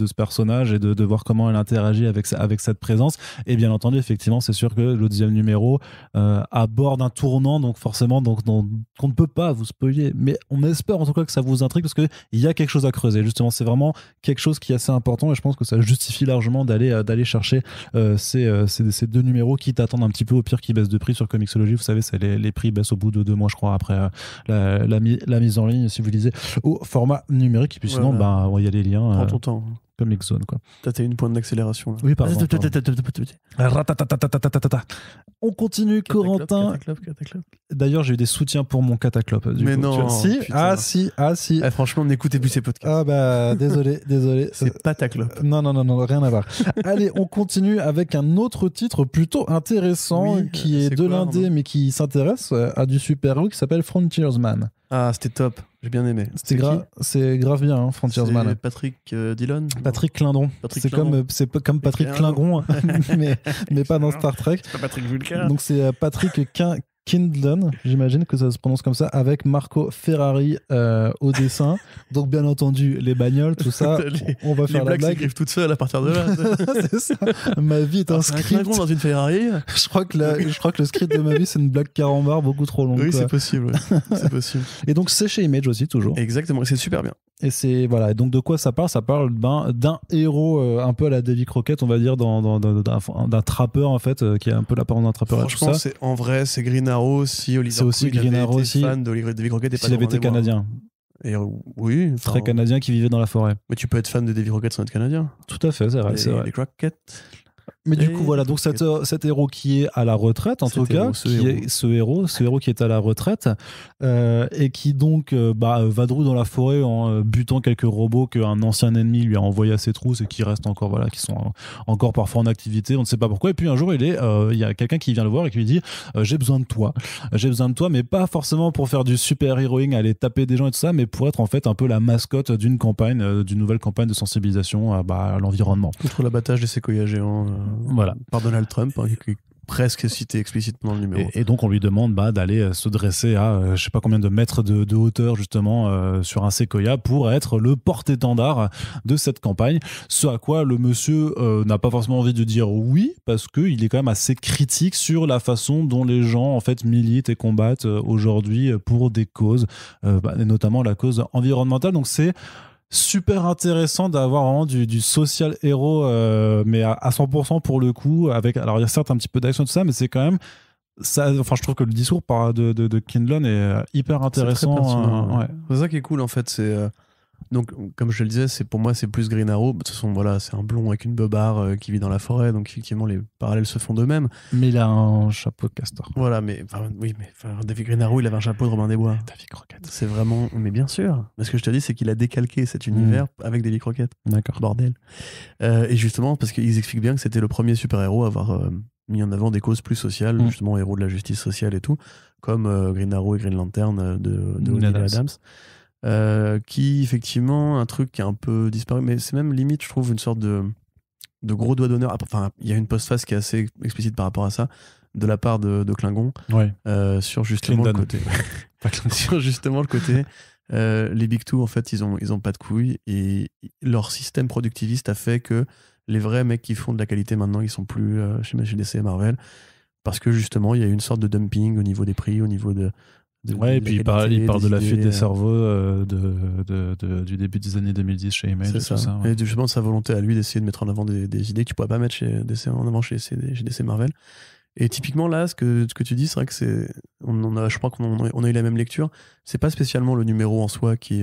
Speaker 1: ce personnage, et de voir comment elle interagit avec cette présence. Et bien entendu, effectivement, c'est sûr que le deuxième numéro aborde un tournant, donc forcément, qu'on ne peut pas vous spoiler, mais on espère en tout cas que ça vous intrigue, parce qu'il y a quelque chose à creuser. Justement, c'est vraiment quelque chose qui est assez important, et je pense que ça justifie largement d'aller chercher ces deux numéros qui t'attendent un petit peu, au pire qui baissent de prix sur Comixology. Vous savez, les prix baissent au bout de 2 mois, je crois, après la mise en ligne, si vous lisez au format numérique. Et puis sinon, il y a les liens.
Speaker 2: Prends ton temps.
Speaker 1: Comic Zone, quoi.
Speaker 2: T'as une pointe d'accélération là.
Speaker 1: Oui, pardon. On continue, Corentin. D'ailleurs, j'ai eu des soutiens pour mon Cataclope.
Speaker 2: Mais non.
Speaker 1: Si. Ah si.
Speaker 2: Franchement, n'écoutez plus ces podcasts.
Speaker 1: Ah bah désolé.
Speaker 2: C'est Pataclope.
Speaker 1: Non, rien à voir. Allez, on continue avec un autre titre plutôt intéressant, qui est de l'indé, mais qui s'intéresse à du super-héros, qui s'appelle Frontiersman.
Speaker 2: Ah, c'était top. J'ai bien aimé.
Speaker 1: C'est grave bien, hein, Frontiersman.
Speaker 2: C'est Patrick Dillon.
Speaker 1: Patrick Clindon. C'est comme Patrick Klingon, mais pas dans Star Trek.
Speaker 2: C'est pas Patrick Vulcain.
Speaker 1: Donc c'est Patrick Kindlon, j'imagine que ça se prononce comme ça, avec Marco Ferrari au dessin. Donc bien entendu, les bagnoles, tout ça, on va faire la blague. Les
Speaker 2: blagues s'écrivent toutes seules à partir de là.
Speaker 1: C'est ça. Ma vie est un script.
Speaker 2: Dans une Ferrari.
Speaker 1: Je crois que le script de ma vie, c'est une blague carambar beaucoup trop longue.
Speaker 2: Oui, c'est possible. Ouais. C'est possible.
Speaker 1: Et donc c'est chez Image aussi, toujours.
Speaker 2: Exactement, c'est super bien.
Speaker 1: Et c'est voilà. Et donc de quoi ça parle? Ça parle d'un héros un peu à la Davy Crockett, on va dire, d'un trappeur en fait, qui est un peu l'apparence d'un trappeur.
Speaker 2: Franchement, en vrai, c'est Green Arrow si Oliver
Speaker 1: c'est aussi Green Arrow aussi.
Speaker 2: Fan de Davy Crockett et pas
Speaker 1: s'il avait été canadien.
Speaker 2: Et oui,
Speaker 1: très canadien qui vivait dans la forêt.
Speaker 2: Mais tu peux être fan de Davy Crockett sans être canadien.
Speaker 1: Tout à fait, c'est vrai.
Speaker 2: Les Crockett.
Speaker 1: Mais du coup, voilà, donc cet héros qui est à la retraite, en tout cas, ce héros qui est à la retraite, et qui donc vadrouille dans la forêt en butant quelques robots qu'un ancien ennemi lui a envoyé à ses trousses et qui restent encore, voilà, qui sont encore parfois en activité, on ne sait pas pourquoi. Et puis un jour, il y a quelqu'un qui vient le voir et qui lui dit j'ai besoin de toi, mais pas forcément pour faire du super-héroïne, aller taper des gens et tout ça, mais pour être en fait un peu la mascotte d'une campagne, d'une nouvelle campagne de sensibilisation à l'environnement.
Speaker 2: Contre l'abattage des séquoias géants.
Speaker 1: Voilà.
Speaker 2: Par Donald Trump, qui est presque cité explicitement dans le numéro.
Speaker 1: Et donc on lui demande d'aller se dresser à je sais pas combien de mètres de hauteur justement sur un séquoia pour être le porte-étendard de cette campagne. Ce à quoi le monsieur n'a pas forcément envie de dire oui, parce qu'il est quand même assez critique sur la façon dont les gens en fait militent et combattent aujourd'hui pour des causes, et notamment la cause environnementale. Donc c'est super intéressant d'avoir vraiment du social héros, mais à 100% pour le coup. Alors il y a certes un petit peu d'action tout ça, mais c'est quand même ça. Enfin, je trouve que le discours de Kindlon est hyper intéressant.
Speaker 2: Ouais. C'est ça qui est cool en fait. C'est donc comme je le disais, pour moi c'est plus Green Arrow. De toute façon voilà, c'est un blond avec une beubare qui vit dans la forêt, donc effectivement les parallèles se font d'eux-mêmes.
Speaker 1: Mais il a un chapeau de castor.
Speaker 2: Voilà, mais David Green Arrow, il avait un chapeau de Robin des Bois.
Speaker 1: Davy Crockett.
Speaker 2: C'est vraiment, mais bien sûr. Ce que je te dis, c'est qu'il a décalqué cet univers avec Davy Crockett.
Speaker 1: D'accord.
Speaker 2: Bordel. Et justement parce qu'ils expliquent bien que c'était le premier super-héros à avoir mis en avant des causes plus sociales, justement héros de la justice sociale et tout, comme Green Arrow et Green Lantern de Neil Adams. Qui effectivement un truc qui a un peu disparu, mais c'est même limite je trouve une sorte de gros doigt d'honneur. Enfin il y a une postface qui est assez explicite par rapport à ça de la part de Klingon, sur justement le côté sur justement le côté les Big Two en fait ils ont pas de couilles et leur système productiviste a fait que les vrais mecs qui font de la qualité maintenant ils sont plus chez DC et Marvel parce que justement il y a une sorte de dumping au niveau des prix, au niveau
Speaker 1: et puis il parle de la fuite des cerveaux du début des années 2010 chez Image.
Speaker 2: C'est ça. Et justement de sa volonté à lui d'essayer de mettre en avant des idées que tu pourrais pas mettre en avant chez DC Marvel. Et typiquement là, ce que tu dis, c'est vrai que je crois qu'on a eu la même lecture. C'est pas spécialement le numéro en soi qui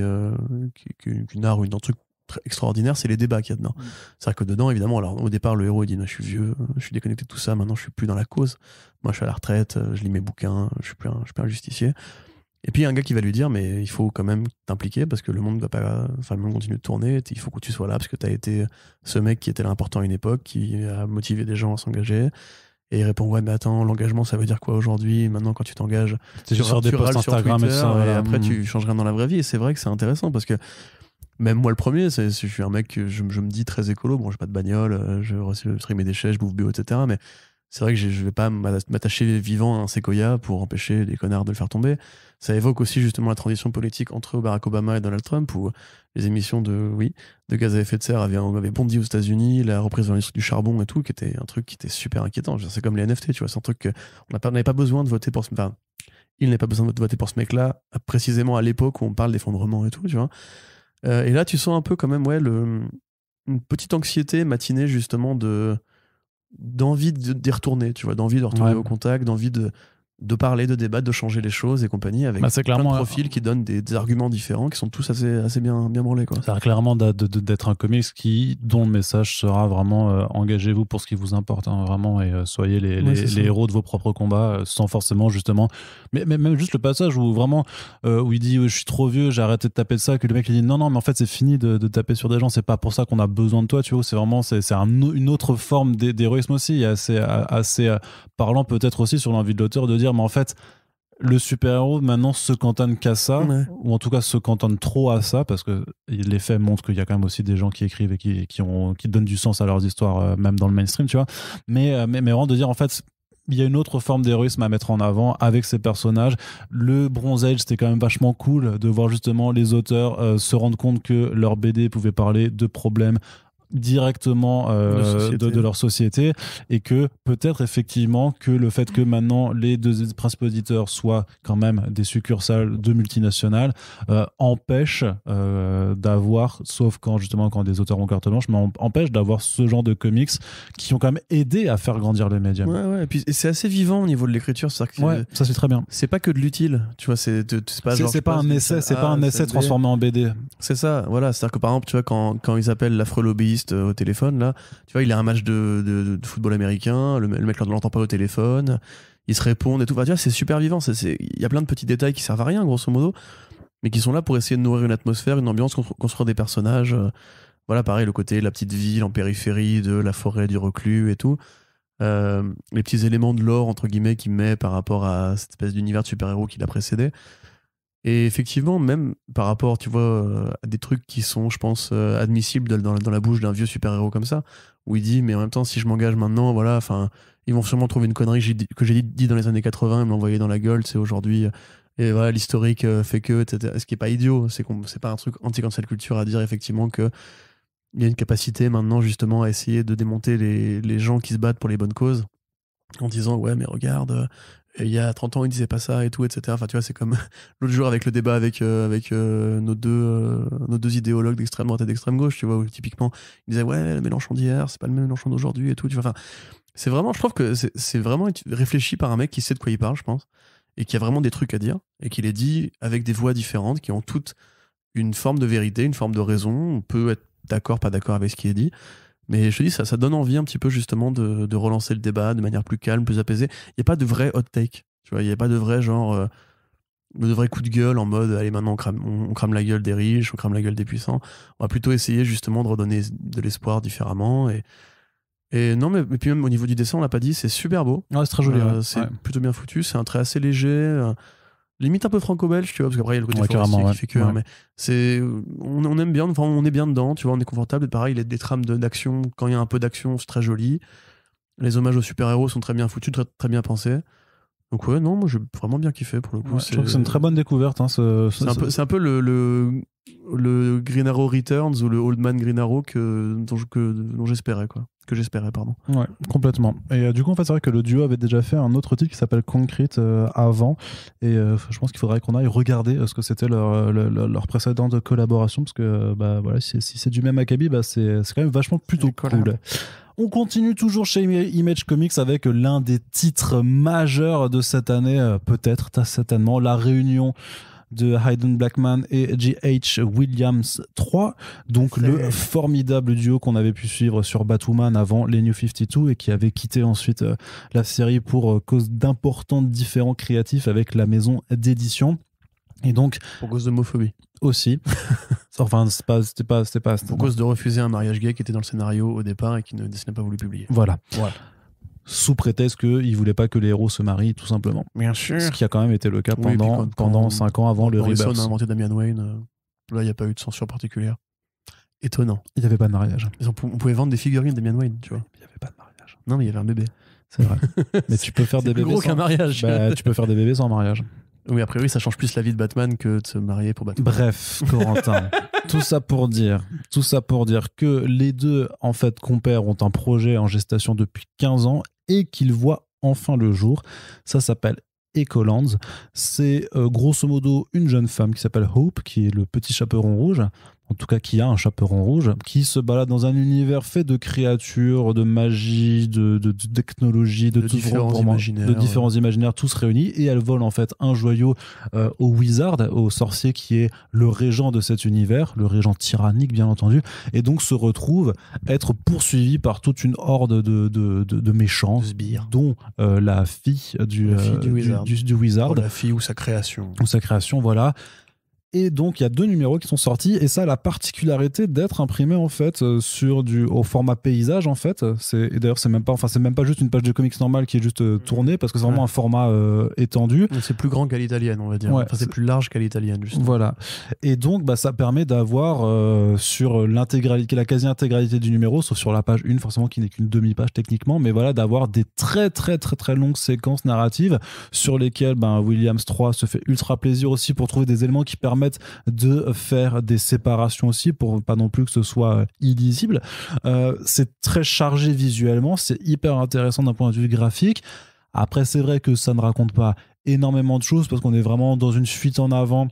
Speaker 2: narre un truc extraordinaire, c'est les débats qu'il y a dedans. C'est-à-dire que dedans, évidemment, alors au départ, le héros il dit non, je suis vieux, je suis déconnecté de tout ça, maintenant je suis plus dans la cause. Moi, je suis à la retraite, je lis mes bouquins, je suis plus un justicier. Et puis il y a un gars qui va lui dire mais il faut quand même t'impliquer parce que le monde continue de tourner, il faut que tu sois là parce que tu as été ce mec qui était là important à une époque, qui a motivé des gens à s'engager. Et il répond ouais mais attends, l'engagement ça veut dire quoi aujourd'hui? Maintenant quand tu t'engages
Speaker 1: sur des posts Instagram
Speaker 2: Twitter,
Speaker 1: et ça,
Speaker 2: et après tu changes rien dans la vraie vie. Et c'est vrai que c'est intéressant parce que même moi le premier, je suis un mec que je me dis très écolo. Bon, j'ai pas de bagnole, je trie mes déchets, je bouffe bio, etc. Mais c'est vrai que je vais pas m'attacher vivant à un séquoia pour empêcher les connards de le faire tomber. Ça évoque aussi justement la transition politique entre Barack Obama et Donald Trump, où les émissions de gaz à effet de serre avaient bondi aux États-Unis, la reprise de l'industrie du charbon et tout, qui était un truc qui était super inquiétant. C'est comme les NFT, tu vois, c'est un truc qu'on n'avait pas besoin de voter pour il n'est pas besoin de voter pour ce mec-là, précisément à l'époque où on parle d'effondrement et tout, tu vois. Et là, tu sens un peu quand même, une petite anxiété matinée justement d'envie d'y retourner, tu vois, d'envie de retourner au contact, d'envie de parler, de débattre, de changer les choses et compagnie, avec plein de profils qui donnent des arguments différents qui sont tous assez bien branlés, quoi.
Speaker 1: Ça a clairement d'être un comics dont le message sera vraiment engagez-vous pour ce qui vous importe, hein, vraiment, et soyez les héros de vos propres combats, sans forcément justement, mais même juste le passage où vraiment où il dit je suis trop vieux, j'ai arrêté de taper de ça, que le mec il dit non mais en fait c'est fini de taper sur des gens, c'est pas pour ça qu'on a besoin de toi, tu vois. C'est vraiment une autre forme d'héroïsme aussi, assez parlant peut-être aussi sur l'envie de l'auteur de dire mais en fait le super-héros maintenant se cantonne qu'à ça, ou en tout cas se cantonne trop à ça, parce que les faits montrent qu'il y a quand même aussi des gens qui écrivent et qui donnent du sens à leurs histoires, même dans le mainstream, tu vois. Mais vraiment de dire en fait il y a une autre forme d'héroïsme à mettre en avant avec ces personnages. Le Bronze Age, c'était quand même vachement cool de voir justement les auteurs se rendre compte que leur BD pouvait parler de problèmes directement de leur société, et que peut-être effectivement que le fait que maintenant les deux principaux éditeurs soient quand même des succursales de multinationales empêche d'avoir, sauf quand justement quand des auteurs ont carte blanche, mais empêche d'avoir ce genre de comics qui ont quand même aidé à faire grandir le média.
Speaker 2: Ouais, et puis c'est assez vivant au niveau de l'écriture, ça
Speaker 1: c'est très bien.
Speaker 2: C'est pas que de l'utile, tu vois, c'est
Speaker 1: pas un essai, c'est pas un essai transformé en BD.
Speaker 2: C'est ça, voilà, c'est-à-dire que par exemple, tu vois, quand ils appellent l'affreux lobbyiste au téléphone, là, tu vois, il a un match de football américain, le mec ne l'entend pas au téléphone, ils se répondent et tout. Enfin, tu vois, c'est super vivant. Il y a plein de petits détails qui servent à rien, grosso modo, mais qui sont là pour essayer de nourrir une atmosphère, une ambiance, construire des personnages. Voilà, pareil, le côté, la petite ville en périphérie de la forêt du reclus et tout. Les petits éléments de lore, entre guillemets, qu'il met par rapport à cette espèce d'univers de super-héros qui l'a précédé. Et effectivement, même par rapport, tu vois, à des trucs qui sont, je pense, admissibles dans la bouche d'un vieux super-héros comme ça, où il dit, mais en même temps, si je m'engage maintenant, voilà, enfin, ils vont sûrement trouver une connerie que j'ai dit dans les années 80 et me l'envoyer dans la gueule, c'est aujourd'hui, et voilà, l'historique fait que, etc. Ce qui est pas idiot, c'est pas un truc anti-cancel culture à dire, effectivement, que il y a une capacité maintenant, justement, à essayer de démonter les gens qui se battent pour les bonnes causes, en disant, ouais, mais regarde, il y a 30 ans, il disait pas ça et tout, etc. Enfin, tu vois, c'est comme l'autre jour avec le débat avec nos deux idéologues d'extrême droite et d'extrême gauche, tu vois, où typiquement, ils disaient, ouais, le Mélenchon d'hier, c'est pas le même Mélenchon d'aujourd'hui et tout. Tu vois, enfin, c'est vraiment, je trouve que c'est vraiment réfléchi par un mec qui sait de quoi il parle, je pense, et qui a vraiment des trucs à dire, et qui les dit avec des voix différentes, qui ont toutes une forme de vérité, une forme de raison. On peut être d'accord, pas d'accord avec ce qui est dit. Mais je te dis, ça donne envie un petit peu justement de relancer le débat de manière plus calme, plus apaisée. Il n'y a pas de vrai hot take. Tu vois, il n'y a pas de vrai genre, de vrai coup de gueule en mode, allez, maintenant on crame la gueule des riches, on crame la gueule des puissants. On va plutôt essayer justement de redonner de l'espoir différemment. Et non, mais puis même au niveau du dessin, on l'a pas dit, c'est super beau.
Speaker 1: Ouais, c'est très joli.
Speaker 2: C'est plutôt bien foutu. C'est un trait assez léger. Limite un peu franco-belge, tu vois, parce qu'après il y a le côté forestier qui fait que, mais on aime bien, enfin on est bien dedans, tu vois, on est confortable. Et pareil, il y a des trames d'action, quand il y a un peu d'action, c'est très joli. Les hommages aux super-héros sont très bien foutus, très, très bien pensés. Donc ouais, non, moi j'ai vraiment bien kiffé pour le coup.
Speaker 1: Je trouve que c'est une très bonne découverte. Hein,
Speaker 2: c'est un peu le Green Arrow Returns ou le Old Man Green Arrow dont j'espérais, quoi. Que j'espérais, pardon.
Speaker 1: Ouais, complètement. Et du coup, en fait, c'est vrai que le duo avait déjà fait un autre titre qui s'appelle Concrete avant. Et je pense qu'il faudrait qu'on aille regarder ce que c'était leur précédente collaboration. Parce que voilà, si c'est du même acabit, c'est quand même vachement plutôt cool. On continue toujours chez Image Comics avec l'un des titres majeurs de cette année, peut-être, certainement, la réunion de Hayden Blackman et J.H. Williams 3, donc le formidable duo qu'on avait pu suivre sur Batwoman avant les New 52 et qui avait quitté ensuite la série pour cause d'importants différends créatifs avec la maison d'édition. Et donc,
Speaker 2: pour cause d'homophobie
Speaker 1: aussi. Enfin, c'était pas
Speaker 2: pour cause de refuser un mariage gay qui était dans le scénario au départ et qui ne Disney n'a pas voulu publier.
Speaker 1: Voilà. Sous prétexte qu'ils ne voulaient pas que les héros se marient, tout simplement.
Speaker 2: Bien sûr.
Speaker 1: Ce qui a quand même été le cas pendant 5 ans avant le Rebirth.
Speaker 2: On a inventé Damian Wayne. Là, il n'y a pas eu de censure particulière. Étonnant.
Speaker 1: Il n'y avait pas de mariage.
Speaker 2: On pouvait vendre des figurines de Damian Wayne, tu vois.
Speaker 1: Il n'y avait pas de mariage.
Speaker 2: Non, mais il y avait un bébé.
Speaker 1: C'est vrai. Mais tu peux faire des bébés
Speaker 2: sans mariage.
Speaker 1: Tu peux faire des bébés sans mariage.
Speaker 2: Oui, a priori, ça change plus la vie de Batman que de se marier pour Batman.
Speaker 1: Bref, Corentin, tout ça pour dire que les deux, en fait, compères ont un projet en gestation depuis 15 ans et qu'ils voient enfin le jour. Ça s'appelle Ecolands. C'est grosso modo une jeune femme qui s'appelle Hope, qui est le petit chaperon rouge, en tout cas qui a un chaperon rouge, qui se balade dans un univers fait de créatures, de magie, de technologie, de différents imaginaires, tous réunis, et elle vole en fait un joyau au wizard, au sorcier qui est le régent de cet univers, le régent tyrannique bien entendu, et donc se retrouve être poursuivi par toute une horde de méchants, dont la fille du wizard.
Speaker 2: Ou la fille ou sa création.
Speaker 1: Voilà. Et donc, il y a 2 numéros qui sont sortis, et ça a la particularité d'être imprimé en fait au format paysage en fait. Et d'ailleurs, c'est même pas juste une page de comics normale qui est juste tournée, parce que c'est vraiment un format étendu.
Speaker 2: C'est plus grand qu'à l'italienne, on va dire.
Speaker 1: Ouais,
Speaker 2: enfin, c'est plus large qu'à l'italienne, justement.
Speaker 1: Voilà. Et donc, ça permet d'avoir sur la quasi-intégralité du numéro, sauf sur la page 1, forcément, qui n'est qu'une demi-page techniquement, mais voilà, d'avoir des très très très très longues séquences narratives sur lesquelles Williams 3 se fait ultra plaisir aussi pour trouver des éléments qui permettent de faire des séparations aussi, pour pas non plus que ce soit illisible. C'est très chargé visuellement, c'est hyper intéressant d'un point de vue graphique. Après, c'est vrai que ça ne raconte pas énormément de choses, parce qu'on est vraiment dans une fuite en avant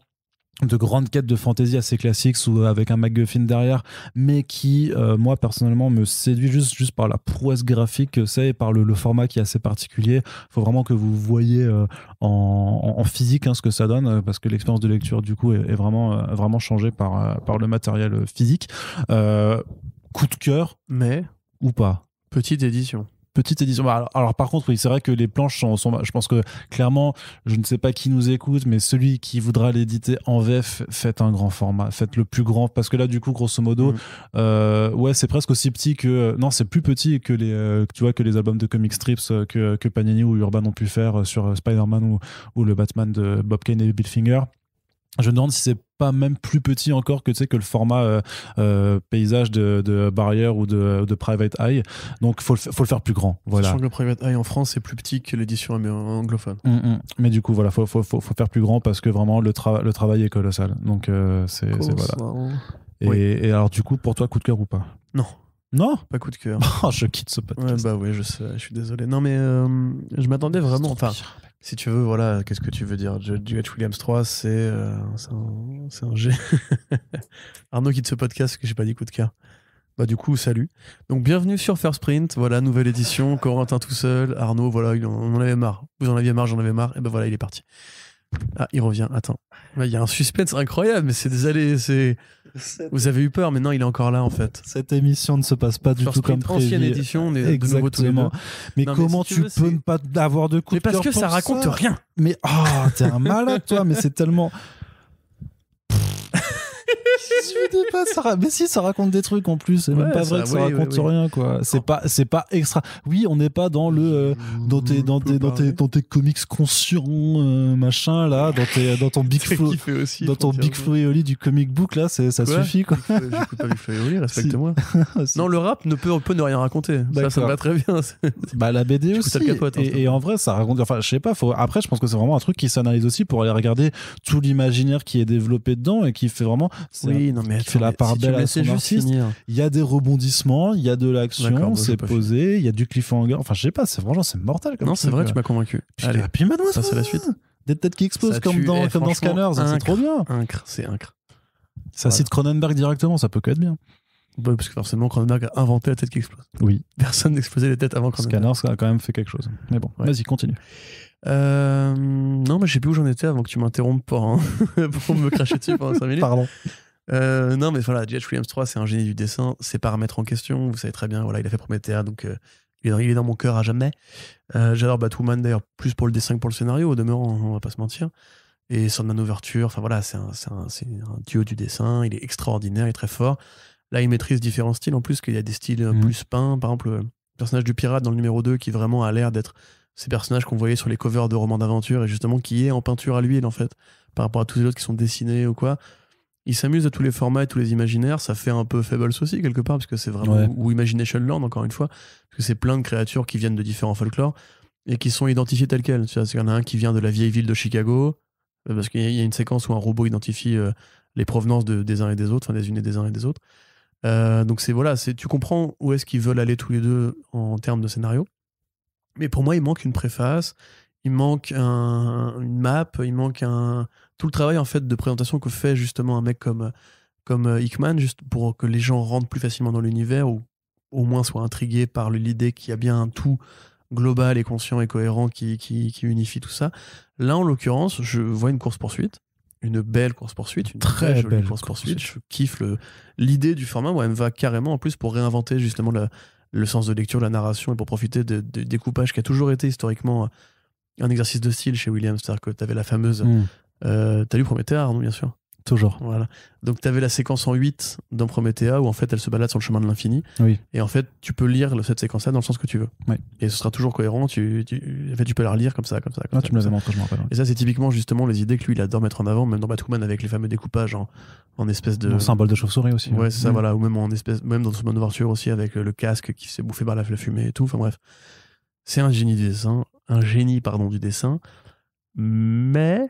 Speaker 1: de grandes quêtes de fantasy assez classiques avec un MacGuffin derrière, mais qui, moi personnellement, me séduit juste par la prouesse graphique que c'est, et par le format qui est assez particulier. Il faut vraiment que vous voyez en physique ce que ça donne, parce que l'expérience de lecture du coup est vraiment changée par le matériel physique. Coup de cœur,
Speaker 2: mais
Speaker 1: ou pas?
Speaker 2: Petite édition.
Speaker 1: Alors par contre, oui, c'est vrai que les planches sont. Je pense que clairement, je ne sais pas qui nous écoute, mais celui qui voudra l'éditer en VF, faites un grand format, faites le plus grand, parce que là, du coup, grosso modo, ouais, c'est presque aussi petit que. Non, c'est plus petit que les albums de comic strips que Panini ou Urban ont pu faire sur Spider-Man ou le Batman de Bob Kane et Bill Finger. Je me demande si c'est pas même plus petit encore que le format paysage de Barrier ou de Private Eye. Donc faut le faire plus grand. Voilà.
Speaker 2: Sachant que le Private Eye en France c'est plus petit que l'édition anglophone.
Speaker 1: Mais du coup voilà, faut faire plus grand, parce que vraiment le travail est colossal. Donc c'est voilà. Et alors du coup, pour toi, coup de cœur ou pas? Non,
Speaker 2: pas coup de cœur.
Speaker 1: Je quitte ce podcast.
Speaker 2: Ouais, je sais, je suis désolé. Non mais je m'attendais vraiment. Enfin, si tu veux, voilà, qu'est-ce que tu veux dire? J.H. Williams 3, c'est un G. Arnaud quitte ce podcast parce que j'ai pas dit coup de cœur. Du coup, salut. Donc, bienvenue sur First Print. Voilà, nouvelle édition. Corentin tout seul. Arnaud, voilà, on en avait marre. Vous en aviez marre, j'en avais marre. Et voilà, il est parti. Ah, il revient. Attends. Il y a un suspense incroyable, mais c'est des allées. Vous avez eu peur, mais non, il est encore là en fait.
Speaker 1: Cette émission ne se passe pas du tout comme prévu.
Speaker 2: Ancienne édition, on est de nouveau tous les deux.
Speaker 1: Mais non, comment tu peux ne pas avoir de coup de cœur?
Speaker 2: Mais parce que ça raconte rien.
Speaker 1: Mais t'es un malade toi, mais c'est tellement. Mais si, ça raconte des trucs en plus. C'est même pas vrai que ça raconte rien, quoi. C'est pas extra. Oui, on n'est pas dans le dans tes comics conscients machin là, dans ton Big Flo, dans ton Big Flo et Oli du comic book là, ça suffit quoi.
Speaker 2: J'écoute pas Big Flo et Oli, respecte-moi. Si. Non, le rap ne peut ne rien raconter. Ça me va très bien.
Speaker 1: La BD aussi. Et en vrai, ça raconte. Enfin, je sais pas. Après, je pense que c'est vraiment un truc qui s'analyse aussi pour aller regarder tout l'imaginaire qui est développé dedans et qui fait vraiment. Qui fait la part belle à son artiste. Il y a des rebondissements, il y a de l'action, c'est posé, il y a du cliffhanger. Enfin, je sais pas, c'est mortel comme ça.
Speaker 2: Non, c'est vrai, tu m'as convaincu.
Speaker 1: Allez, puis maintenant,
Speaker 2: ça c'est la suite.
Speaker 1: Des têtes qui explosent comme dans Scanners, c'est trop bien.
Speaker 2: C'est incre.
Speaker 1: Ça cite Cronenberg directement, ça peut que être bien.
Speaker 2: Parce que forcément, Cronenberg a inventé la tête qui explose.
Speaker 1: Oui.
Speaker 2: Personne n'explosait les têtes avant Cronenberg.
Speaker 1: Scanners a quand même fait quelque chose. Mais bon, vas-y, continue.
Speaker 2: Non, mais je sais plus où j'en étais avant que tu m'interrompes pour me cracher dessus pendant 5 minutes.
Speaker 1: Pardon.
Speaker 2: Non, mais voilà, J.H. Williams 3, c'est un génie du dessin, c'est pas à remettre en question. Vous savez très bien, voilà, il a fait Promethea, donc il est dans mon cœur à jamais. J'adore Batwoman d'ailleurs, plus pour le dessin que pour le scénario, au demeurant, on va pas se mentir. Et Sandman Overture, enfin voilà, c'est un dieu du dessin, il est extraordinaire, il est très fort. Là, il maîtrise différents styles en plus, qu'il y a des styles plus peints. Par exemple, le personnage du pirate dans le numéro 2 qui vraiment a l'air d'être ces personnages qu'on voyait sur les covers de romans d'aventure et justement qui est en peinture à l'huile en fait, par rapport à tous les autres qui sont dessinés ou quoi. Il s'amuse à tous les formats et tous les imaginaires. Ça fait un peu Fables aussi, quelque part, parce que c'est vraiment. Ouais. Ou Imagination Land, encore une fois. Parce que c'est plein de créatures qui viennent de différents folklores et qui sont identifiées telles quelles. Il y en a un qui vient de la vieille ville de Chicago, parce qu'il y a une séquence où un robot identifie les provenances des uns et des autres, enfin des unes et des uns et des autres. Donc tu comprends où est-ce qu'ils veulent aller tous les deux en termes de scénario. Mais pour moi, il manque une préface, il manque une map, il manque tout le travail en fait de présentation que fait justement un mec comme Hickman, juste pour que les gens rentrent plus facilement dans l'univers ou au moins soient intrigués par l'idée qu'il y a bien un tout global et conscient et cohérent qui unifie tout ça. Là, en l'occurrence, je vois une course-poursuite, une belle course-poursuite, une très belle course-poursuite. Je kiffe l'idée du format où elle me va carrément en plus pour réinventer justement le sens de lecture, la narration et pour profiter de découpage qui a toujours été historiquement un exercice de style chez Williams. C'est-à-dire que tu avais la fameuse... t'as lu Promethea, Arnaud, bien sûr?
Speaker 1: Toujours.
Speaker 2: Voilà. Donc, tu avais la séquence en 8 dans Promethea où en fait elle se balade sur le chemin de l'infini.
Speaker 1: Oui.
Speaker 2: Et en fait, tu peux lire cette séquence-là dans le sens que tu veux.
Speaker 1: Oui.
Speaker 2: Et ce sera toujours cohérent. En fait, tu peux la relire comme ça.
Speaker 1: Tu me l'avais montré, je me rappelle.
Speaker 2: Et ça, c'est typiquement justement les idées que lui il adore mettre en avant, même dans Batwoman avec les fameux découpages en espèce de.
Speaker 1: Mon symbole de chauve-souris aussi.
Speaker 2: Ouais, c'est ça, voilà. Ou même même dans son ouverture aussi avec le casque qui s'est bouffé par la fumée et tout. Enfin bref. C'est un génie du dessin. Du dessin. Mais.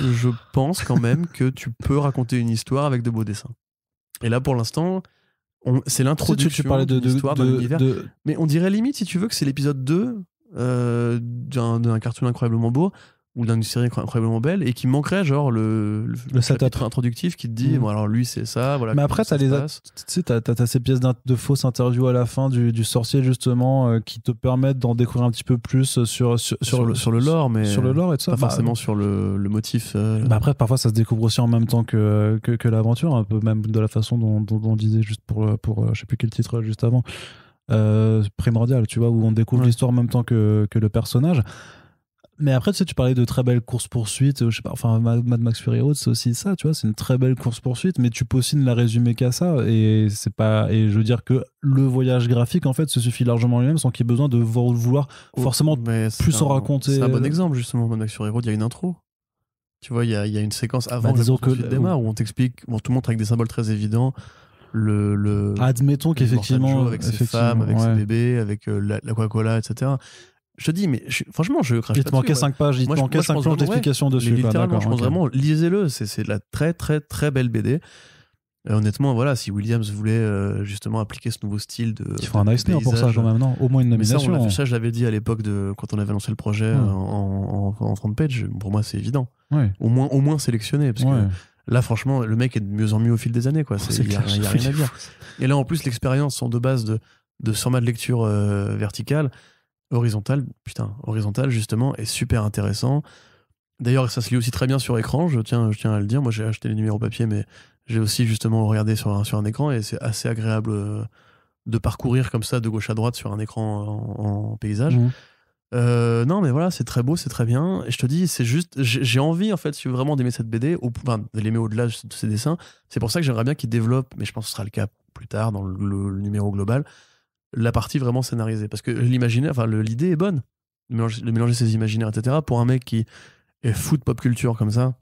Speaker 2: Je pense quand même que tu peux raconter une histoire avec de beaux dessins. Et là, pour l'instant, c'est l'introduction
Speaker 1: tu parlais de
Speaker 2: l'histoire d'un univers. Mais on dirait limite, si tu veux, que c'est l'épisode 2 d'un cartoon incroyablement beau ou d'une série incroyablement belle et qui manquerait genre le chapitre introductif qui te dit bon alors lui c'est ça voilà.
Speaker 1: Mais après t'as t'as ces pièces de fausses interviews à la fin du sorcier justement qui te permettent d'en découvrir un petit peu plus sur
Speaker 2: le lore, mais
Speaker 1: sur le lore et tout ça,
Speaker 2: pas forcément sur le motif.
Speaker 1: Après parfois ça se découvre aussi en même temps que l'aventure, un peu même de la façon dont on disait juste pour je sais plus quel titre juste avant, Primordial, tu vois, où on découvre l'histoire en même temps que le personnage. Mais après, tu sais, tu parlais de très belles courses-poursuites, je sais pas, enfin, Mad Max Fury Road, c'est aussi ça, tu vois, c'est une très belle course-poursuite, mais tu peux aussi ne la résumer qu'à ça, et je veux dire que le voyage graphique, en fait, se suffit largement lui-même sans qu'il y ait besoin de vouloir forcément plus en raconter.
Speaker 2: C'est un bon exemple, justement, Mad Max Fury Road, il y a une intro. Tu vois, il y a une séquence avant que démarre où on t'explique, on te montre avec des symboles très évidents,
Speaker 1: admettons qu'effectivement,
Speaker 2: avec ses femmes, avec ses bébés, avec la Coca-Cola, etc. Je te dis, mais franchement, je crache pas dessus.
Speaker 1: Il te manquait 5 pages, il te manquait 5 planches d'explication dessus.
Speaker 2: Littéralement, je pense vraiment, lisez-le, c'est de la très très très belle BD. Honnêtement, voilà, si Williams voulait justement appliquer ce nouveau style de.
Speaker 1: Il faut un Eisner pour ça, genre maintenant, au moins une nomination.
Speaker 2: Ça, je l'avais dit à l'époque quand on avait lancé le projet en front page, pour moi, c'est évident.
Speaker 1: Ouais.
Speaker 2: Au moins sélectionné, parce que là, franchement, le mec est de mieux en mieux au fil des années, quoi. Il n'y a rien à dire. Et là, en plus, l'expérience sont de base de format de lecture vertical. Horizontal justement est super intéressant. D'ailleurs, ça se lit aussi très bien sur écran, je tiens à le dire. Moi, j'ai acheté les numéros papier, mais j'ai aussi justement regardé sur un écran et c'est assez agréable de parcourir comme ça de gauche à droite sur un écran en paysage. Non, mais voilà, c'est très beau, c'est très bien. Et je te dis, c'est juste, j'ai envie en fait, si vraiment d'aimer cette BD, de l'aimer au-delà de ses dessins. C'est pour ça que j'aimerais bien qu'il développe, mais je pense que ce sera le cas plus tard dans le numéro global, la partie vraiment scénarisée, parce que l'idée est bonne de mélanger ses imaginaires, etc. Pour un mec qui est fou de pop culture comme ça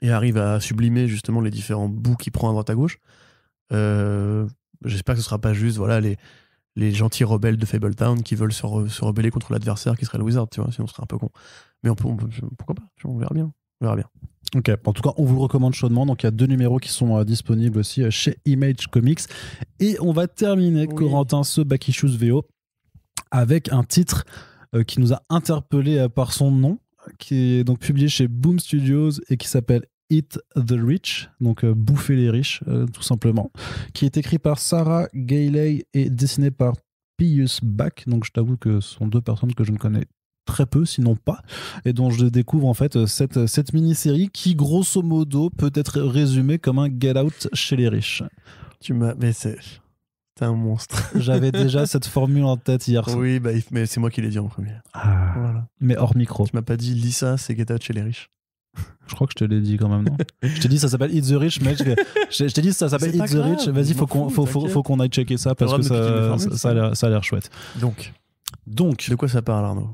Speaker 2: et arrive à sublimer justement les différents bouts qu'il prend à droite à gauche, j'espère que ce sera pas juste les gentils rebelles de Fabletown qui veulent se rebeller contre l'adversaire qui serait le Wizard, tu vois, sinon ce serait un peu con, mais pourquoi pas, on verra bien.
Speaker 1: Ok, en tout cas, on vous le recommande chaudement. Donc, il y a 2 numéros qui sont disponibles aussi chez Image Comics. Et on va terminer, Corentin, ce Back Issues VO avec un titre qui nous a interpellé par son nom, qui est donc publié chez Boom Studios et qui s'appelle Eat the Rich, donc bouffer les riches, tout simplement, qui est écrit par Sarah Gailey et dessiné par Pius Bach. Donc, je t'avoue que ce sont 2 personnes que je ne connais très peu, sinon pas, et dont je découvre en fait cette mini-série qui, grosso modo, peut être résumée comme un Get Out chez les riches.
Speaker 2: Mais t'es un monstre.
Speaker 1: J'avais déjà cette formule en tête hier.
Speaker 2: Oui, mais c'est moi qui l'ai dit en premier.
Speaker 1: Voilà. Mais hors micro.
Speaker 2: Tu m'as pas dit Lisa, c'est Get Out chez les riches.
Speaker 1: Je crois que je te l'ai dit quand même, non? Je t'ai dit ça s'appelle Eat the Rich, mec. Je t'ai dit ça s'appelle Eat the Rich. Vas-y, faut qu'on aille checker ça parce que ça a l'air chouette. Donc,
Speaker 2: de quoi ça parle, Arnaud?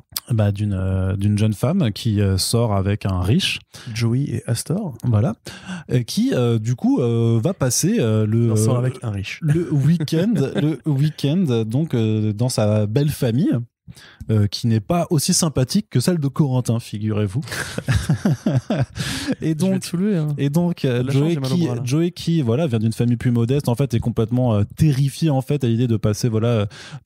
Speaker 1: D'une jeune femme qui sort avec un riche,
Speaker 2: Joey et Astor,
Speaker 1: voilà, qui du coup va passer
Speaker 2: sort avec un riche
Speaker 1: le week-end donc dans sa belle famille. Qui n'est pas aussi sympathique que celle de Corentin, figurez-vous. Et donc, Joey qui voilà, vient d'une famille plus modeste, en fait, est complètement terrifié en fait à l'idée de passer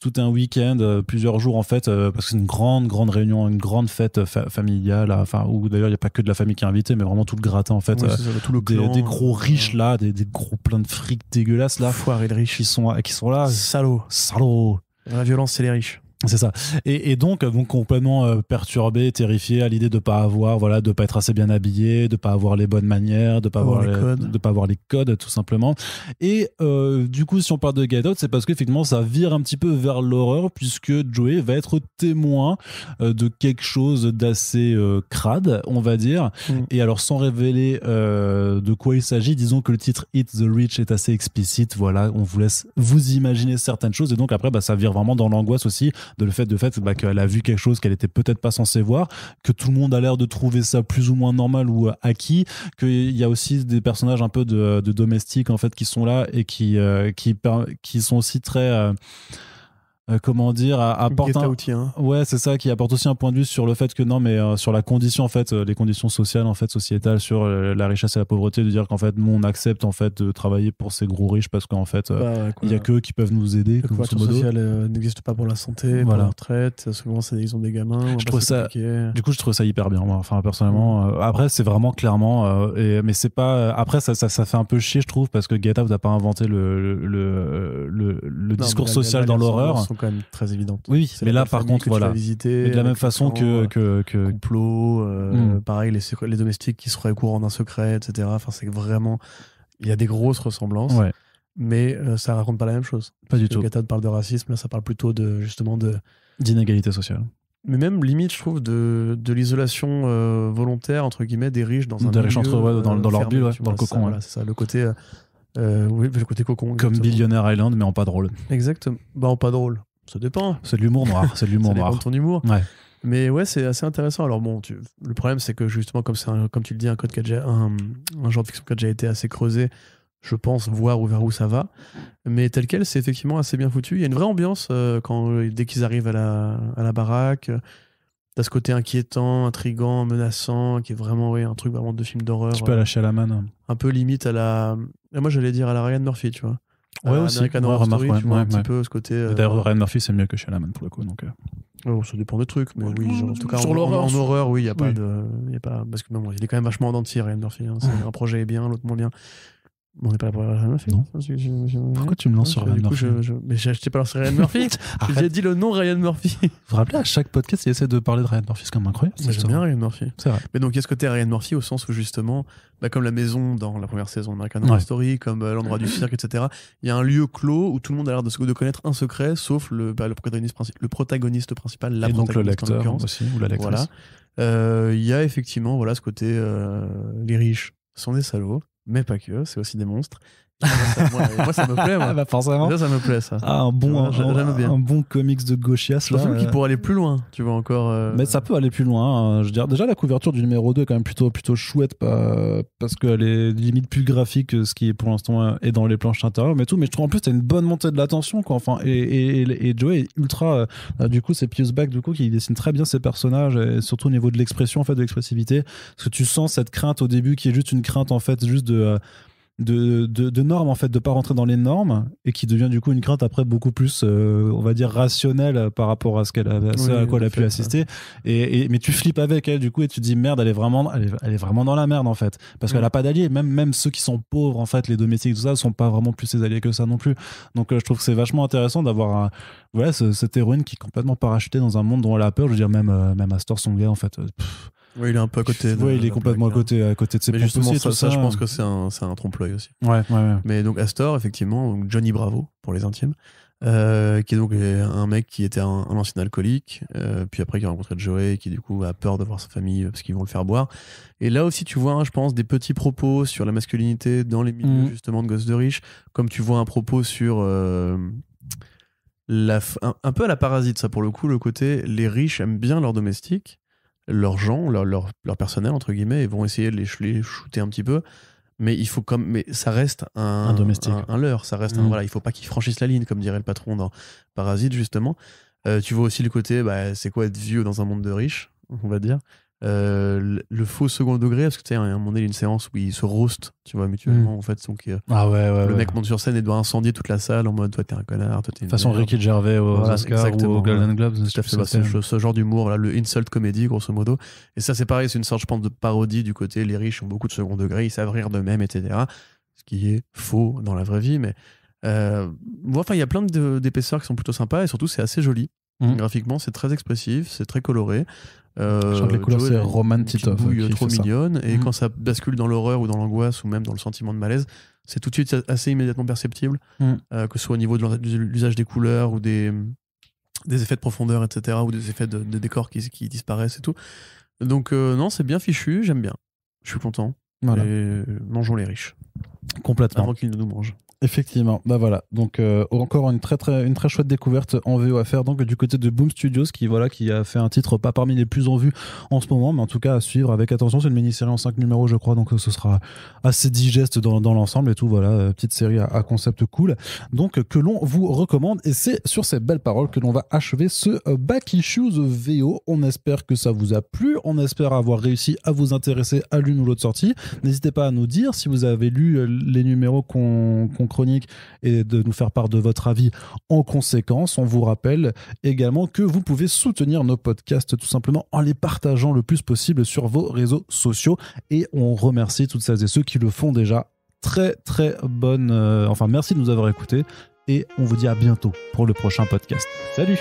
Speaker 1: tout un week-end, plusieurs jours en fait, parce que c'est une grande réunion, une grande fête familiale, enfin où d'ailleurs il n'y a pas que de la famille qui est invitée, mais vraiment tout le gratin en fait,
Speaker 2: tout le clan,
Speaker 1: des gros riches là, des gros plein de fric dégueulasses là,
Speaker 2: foirés de riches
Speaker 1: qui sont là,
Speaker 2: salauds.
Speaker 1: La
Speaker 2: violence, c'est les riches.
Speaker 1: C'est ça. Et donc complètement perturbé, terrifié à l'idée de pas avoir, voilà, de pas être assez bien habillé, de pas avoir les bonnes manières, de pas avoir les codes, tout simplement. Et du coup, si on parle de Get Out, c'est parce qu'effectivement, ça vire un petit peu vers l'horreur, puisque Joey va être témoin de quelque chose d'assez crade, on va dire. Et alors, sans révéler de quoi il s'agit, disons que le titre Eat the Rich est assez explicite. Voilà, on vous laisse vous imaginer certaines choses. Et donc après, ça vire vraiment dans l'angoisse aussi de le fait qu'elle a vu quelque chose qu'elle était peut-être pas censée voir, que tout le monde a l'air de trouver ça plus ou moins normal ou acquis, qu'il y a aussi des personnages un peu de domestiques en fait qui sont là et qui sont aussi très comment dire, apporte ouais, c'est ça, qui apporte aussi un point de vue sur le fait que non, mais sur la condition en fait, les conditions sociales en fait, sociétales, sur la richesse et la pauvreté, de dire qu'en fait nous on accepte en fait de travailler pour ces gros riches parce qu'en fait il y a qu'eux qui peuvent nous aider.
Speaker 2: La couverture sociale n'existe pas pour la santé, pour la retraite. Souvent ils ont des gamins.
Speaker 1: Je trouve ça hyper bien, moi. Enfin personnellement. Après c'est vraiment clairement, mais c'est pas. Après ça fait un peu chier, je trouve, parce que Get Out n'a pas inventé le discours social dans l'horreur.
Speaker 2: Quand même très évidentes.
Speaker 1: Oui, mais là par contre voilà.
Speaker 2: Visiter,
Speaker 1: et de la même façon que
Speaker 2: complot, pareil les domestiques qui seraient au courant d'un secret, etc. Enfin c'est vraiment, il y a des grosses ressemblances, mais ça raconte pas la même chose.
Speaker 1: Pas du tout.
Speaker 2: Get Out parle de racisme, là ça parle plutôt
Speaker 1: d'inégalité sociale.
Speaker 2: Mais même limite je trouve de l'isolation volontaire entre guillemets des riches dans un
Speaker 1: des riches entre eux dans leur bulle, dans le cocon.
Speaker 2: Voilà, c'est ça, le côté oui, le côté cocon.
Speaker 1: Comme Billionaire Island, mais en pas drôle.
Speaker 2: Exactement. En pas drôle. Ça dépend.
Speaker 1: C'est de l'humour noir. C'est de l'humour noir.
Speaker 2: Ça dépend de ton humour.
Speaker 1: Ouais.
Speaker 2: Mais ouais, c'est assez intéressant. Alors bon, le problème, c'est que justement, comme tu le dis, un genre de fiction qui a déjà été assez creusé, je pense voir vers où ça va. Mais tel quel, c'est effectivement assez bien foutu. Il y a une vraie ambiance dès qu'ils arrivent à la baraque. T'as ce côté inquiétant, intriguant, menaçant, qui est vraiment un truc vraiment de film d'horreur.
Speaker 1: Un petit peu à la Shyamalan.
Speaker 2: Un peu limite à la... Moi, j'allais dire à la Ryan Murphy, tu vois.
Speaker 1: Ouais, aussi.
Speaker 2: American Horror Story, tu vois, un petit peu ce côté...
Speaker 1: D'ailleurs, Ryan Murphy, c'est mieux que Shyamalan, pour le coup. Donc,
Speaker 2: ça dépend des trucs, mais oui, en tout cas,
Speaker 1: sur l'horreur,
Speaker 2: en horreur, oui, il n'y a pas de... Parce que il est quand même vachement en dentier, Ryan Murphy. Hein. Un projet est bien, l'autre moins bien. On n'est pas là pour Ryan Murphy.
Speaker 1: Non. Pourquoi tu me lances sur Ryan Murphy?
Speaker 2: Mais je t'ai pas lancé Ryan Murphy. J'ai dit le nom Ryan Murphy.
Speaker 1: Vous vous rappelez, à chaque podcast, il essaie de parler de Ryan Murphy. C'est quand même incroyable.
Speaker 2: J'aime bien Ryan Murphy.
Speaker 1: C'est vrai.
Speaker 2: Mais donc, il y a ce côté Ryan Murphy au sens où, justement, comme la maison dans la première saison d'American Horror Story, comme l'endroit du cirque, etc., il y a un lieu clos où tout le monde a l'air de connaître un secret, sauf le protagoniste principal, la
Speaker 1: et donc le
Speaker 2: lecteur
Speaker 1: aussi, ou la lectrice.
Speaker 2: Voilà. Il y a effectivement ce côté les riches sont des salauds, mais pas que, c'est aussi des monstres. Moi ça me plaît, moi.
Speaker 1: Bah forcément.
Speaker 2: Ça me plaît, ça.
Speaker 1: Un bon comics de gauchias.
Speaker 2: Je trouve qu'il pourrait aller plus loin, tu vois, encore.
Speaker 1: Mais ça peut aller plus loin. Je veux dire, déjà, la couverture du numéro 2 est quand même plutôt chouette, parce qu'elle est limite plus graphique que ce qui, pour l'instant, est dans les planches intérieures, mais tout. Mais je trouve en plus, t'as une bonne montée de l'attention, quoi. Enfin, et Joey est ultra. Du coup, c'est Pius Bach, du coup, qui dessine très bien ses personnages, et surtout au niveau de l'expression, en fait, de l'expressivité. Parce que tu sens cette crainte au début qui est juste une crainte, en fait, juste de normes, en fait, de pas rentrer dans les normes, et qui devient du coup une crainte après beaucoup plus on va dire rationnelle par rapport à à quoi elle a pu assister, mais tu flippes avec elle du coup, et tu te dis merde, elle est vraiment dans la merde, en fait, parce qu'elle a pas d'alliés, même ceux qui sont pauvres, en fait, les domestiques, tout ça, sont pas vraiment plus ses alliés que ça non plus. Donc je trouve que c'est vachement intéressant d'avoir cette héroïne qui est complètement parachutée dans un monde dont elle a peur. Je veux dire, même Astor, son gars, en fait,
Speaker 2: oui, il est un peu à côté.
Speaker 1: Oui, il est complètement à côté de ses
Speaker 2: propres. Justement, ça, je pense que c'est un trompe-l'œil aussi.
Speaker 1: Ouais.
Speaker 2: Mais donc Astor, effectivement, donc Johnny Bravo pour les intimes, qui est donc un mec qui était un ancien alcoolique, puis après qui a rencontré Joey, qui du coup a peur de voir sa famille parce qu'ils vont le faire boire. Et là aussi, tu vois, je pense, des petits propos sur la masculinité dans les milieux justement de gosses de riches, comme tu vois un propos sur un peu à la Parasite, ça pour le coup, le côté les riches aiment bien leurs domestiques, leurs gens, leur personnel, entre guillemets, et vont essayer de les shooter un petit peu, mais mais ça reste un
Speaker 1: domestique,
Speaker 2: un leurre, ça reste il faut pas qu'ils franchissent la ligne, comme dirait le patron dans Parasite, justement. Tu vois aussi le côté c'est quoi être vieux dans un monde de riches, on va dire. Le faux second degré, parce que tu sais, à un moment donné, il y a une séance où ils se roastent, tu vois, mutuellement, en fait. Donc, le mec monte sur scène et doit incendier toute la salle en mode toi t'es un connard, toi t'es une
Speaker 1: façon
Speaker 2: merde.
Speaker 1: Ricky Gervais aux Oscars ou aux Golden Globes.
Speaker 2: Tout à fait, ce genre d'humour, là, le insult comedy, grosso modo. Et ça, c'est pareil, c'est une sorte, je pense, de parodie du côté les riches ont beaucoup de second degré, ils savent rire d'eux-mêmes, etc. Ce qui est faux dans la vraie vie, mais il y a plein d'épaisseurs qui sont plutôt sympas, et surtout, c'est assez joli. Graphiquement, c'est très expressif, c'est très coloré.
Speaker 1: Je crois que les couleurs, c'est Roman Titov.
Speaker 2: Une bouille trop mignonne. Et quand ça bascule dans l'horreur ou dans l'angoisse ou même dans le sentiment de malaise, c'est tout de suite assez immédiatement perceptible, que ce soit au niveau de l'usage des couleurs ou des effets de profondeur, etc., ou des effets de décors qui disparaissent et tout. Donc non, c'est bien fichu, j'aime bien. Je suis content.
Speaker 1: Voilà.
Speaker 2: Et mangeons les riches.
Speaker 1: Complètement.
Speaker 2: Avant qu'ils ne nous mangent.
Speaker 1: Effectivement, bah voilà. Donc encore une très chouette découverte en VO à faire. Donc du côté de Boom Studios qui a fait un titre pas parmi les plus en vue en ce moment, mais en tout cas à suivre avec attention. C'est une mini-série en 5 numéros, je crois, donc ce sera assez digeste dans l'ensemble et tout. Voilà, petite série à concept cool. Donc que l'on vous recommande. Et c'est sur ces belles paroles que l'on va achever ce Back Issues VO. On espère que ça vous a plu. On espère avoir réussi à vous intéresser à l'une ou l'autre sortie. N'hésitez pas à nous dire si vous avez lu les numéros qu'on chronique et de nous faire part de votre avis en conséquence. On vous rappelle également que vous pouvez soutenir nos podcasts tout simplement en les partageant le plus possible sur vos réseaux sociaux et on remercie toutes celles et ceux qui le font déjà. Très très bonne merci de nous avoir écoutés et on vous dit à bientôt pour le prochain podcast. Salut.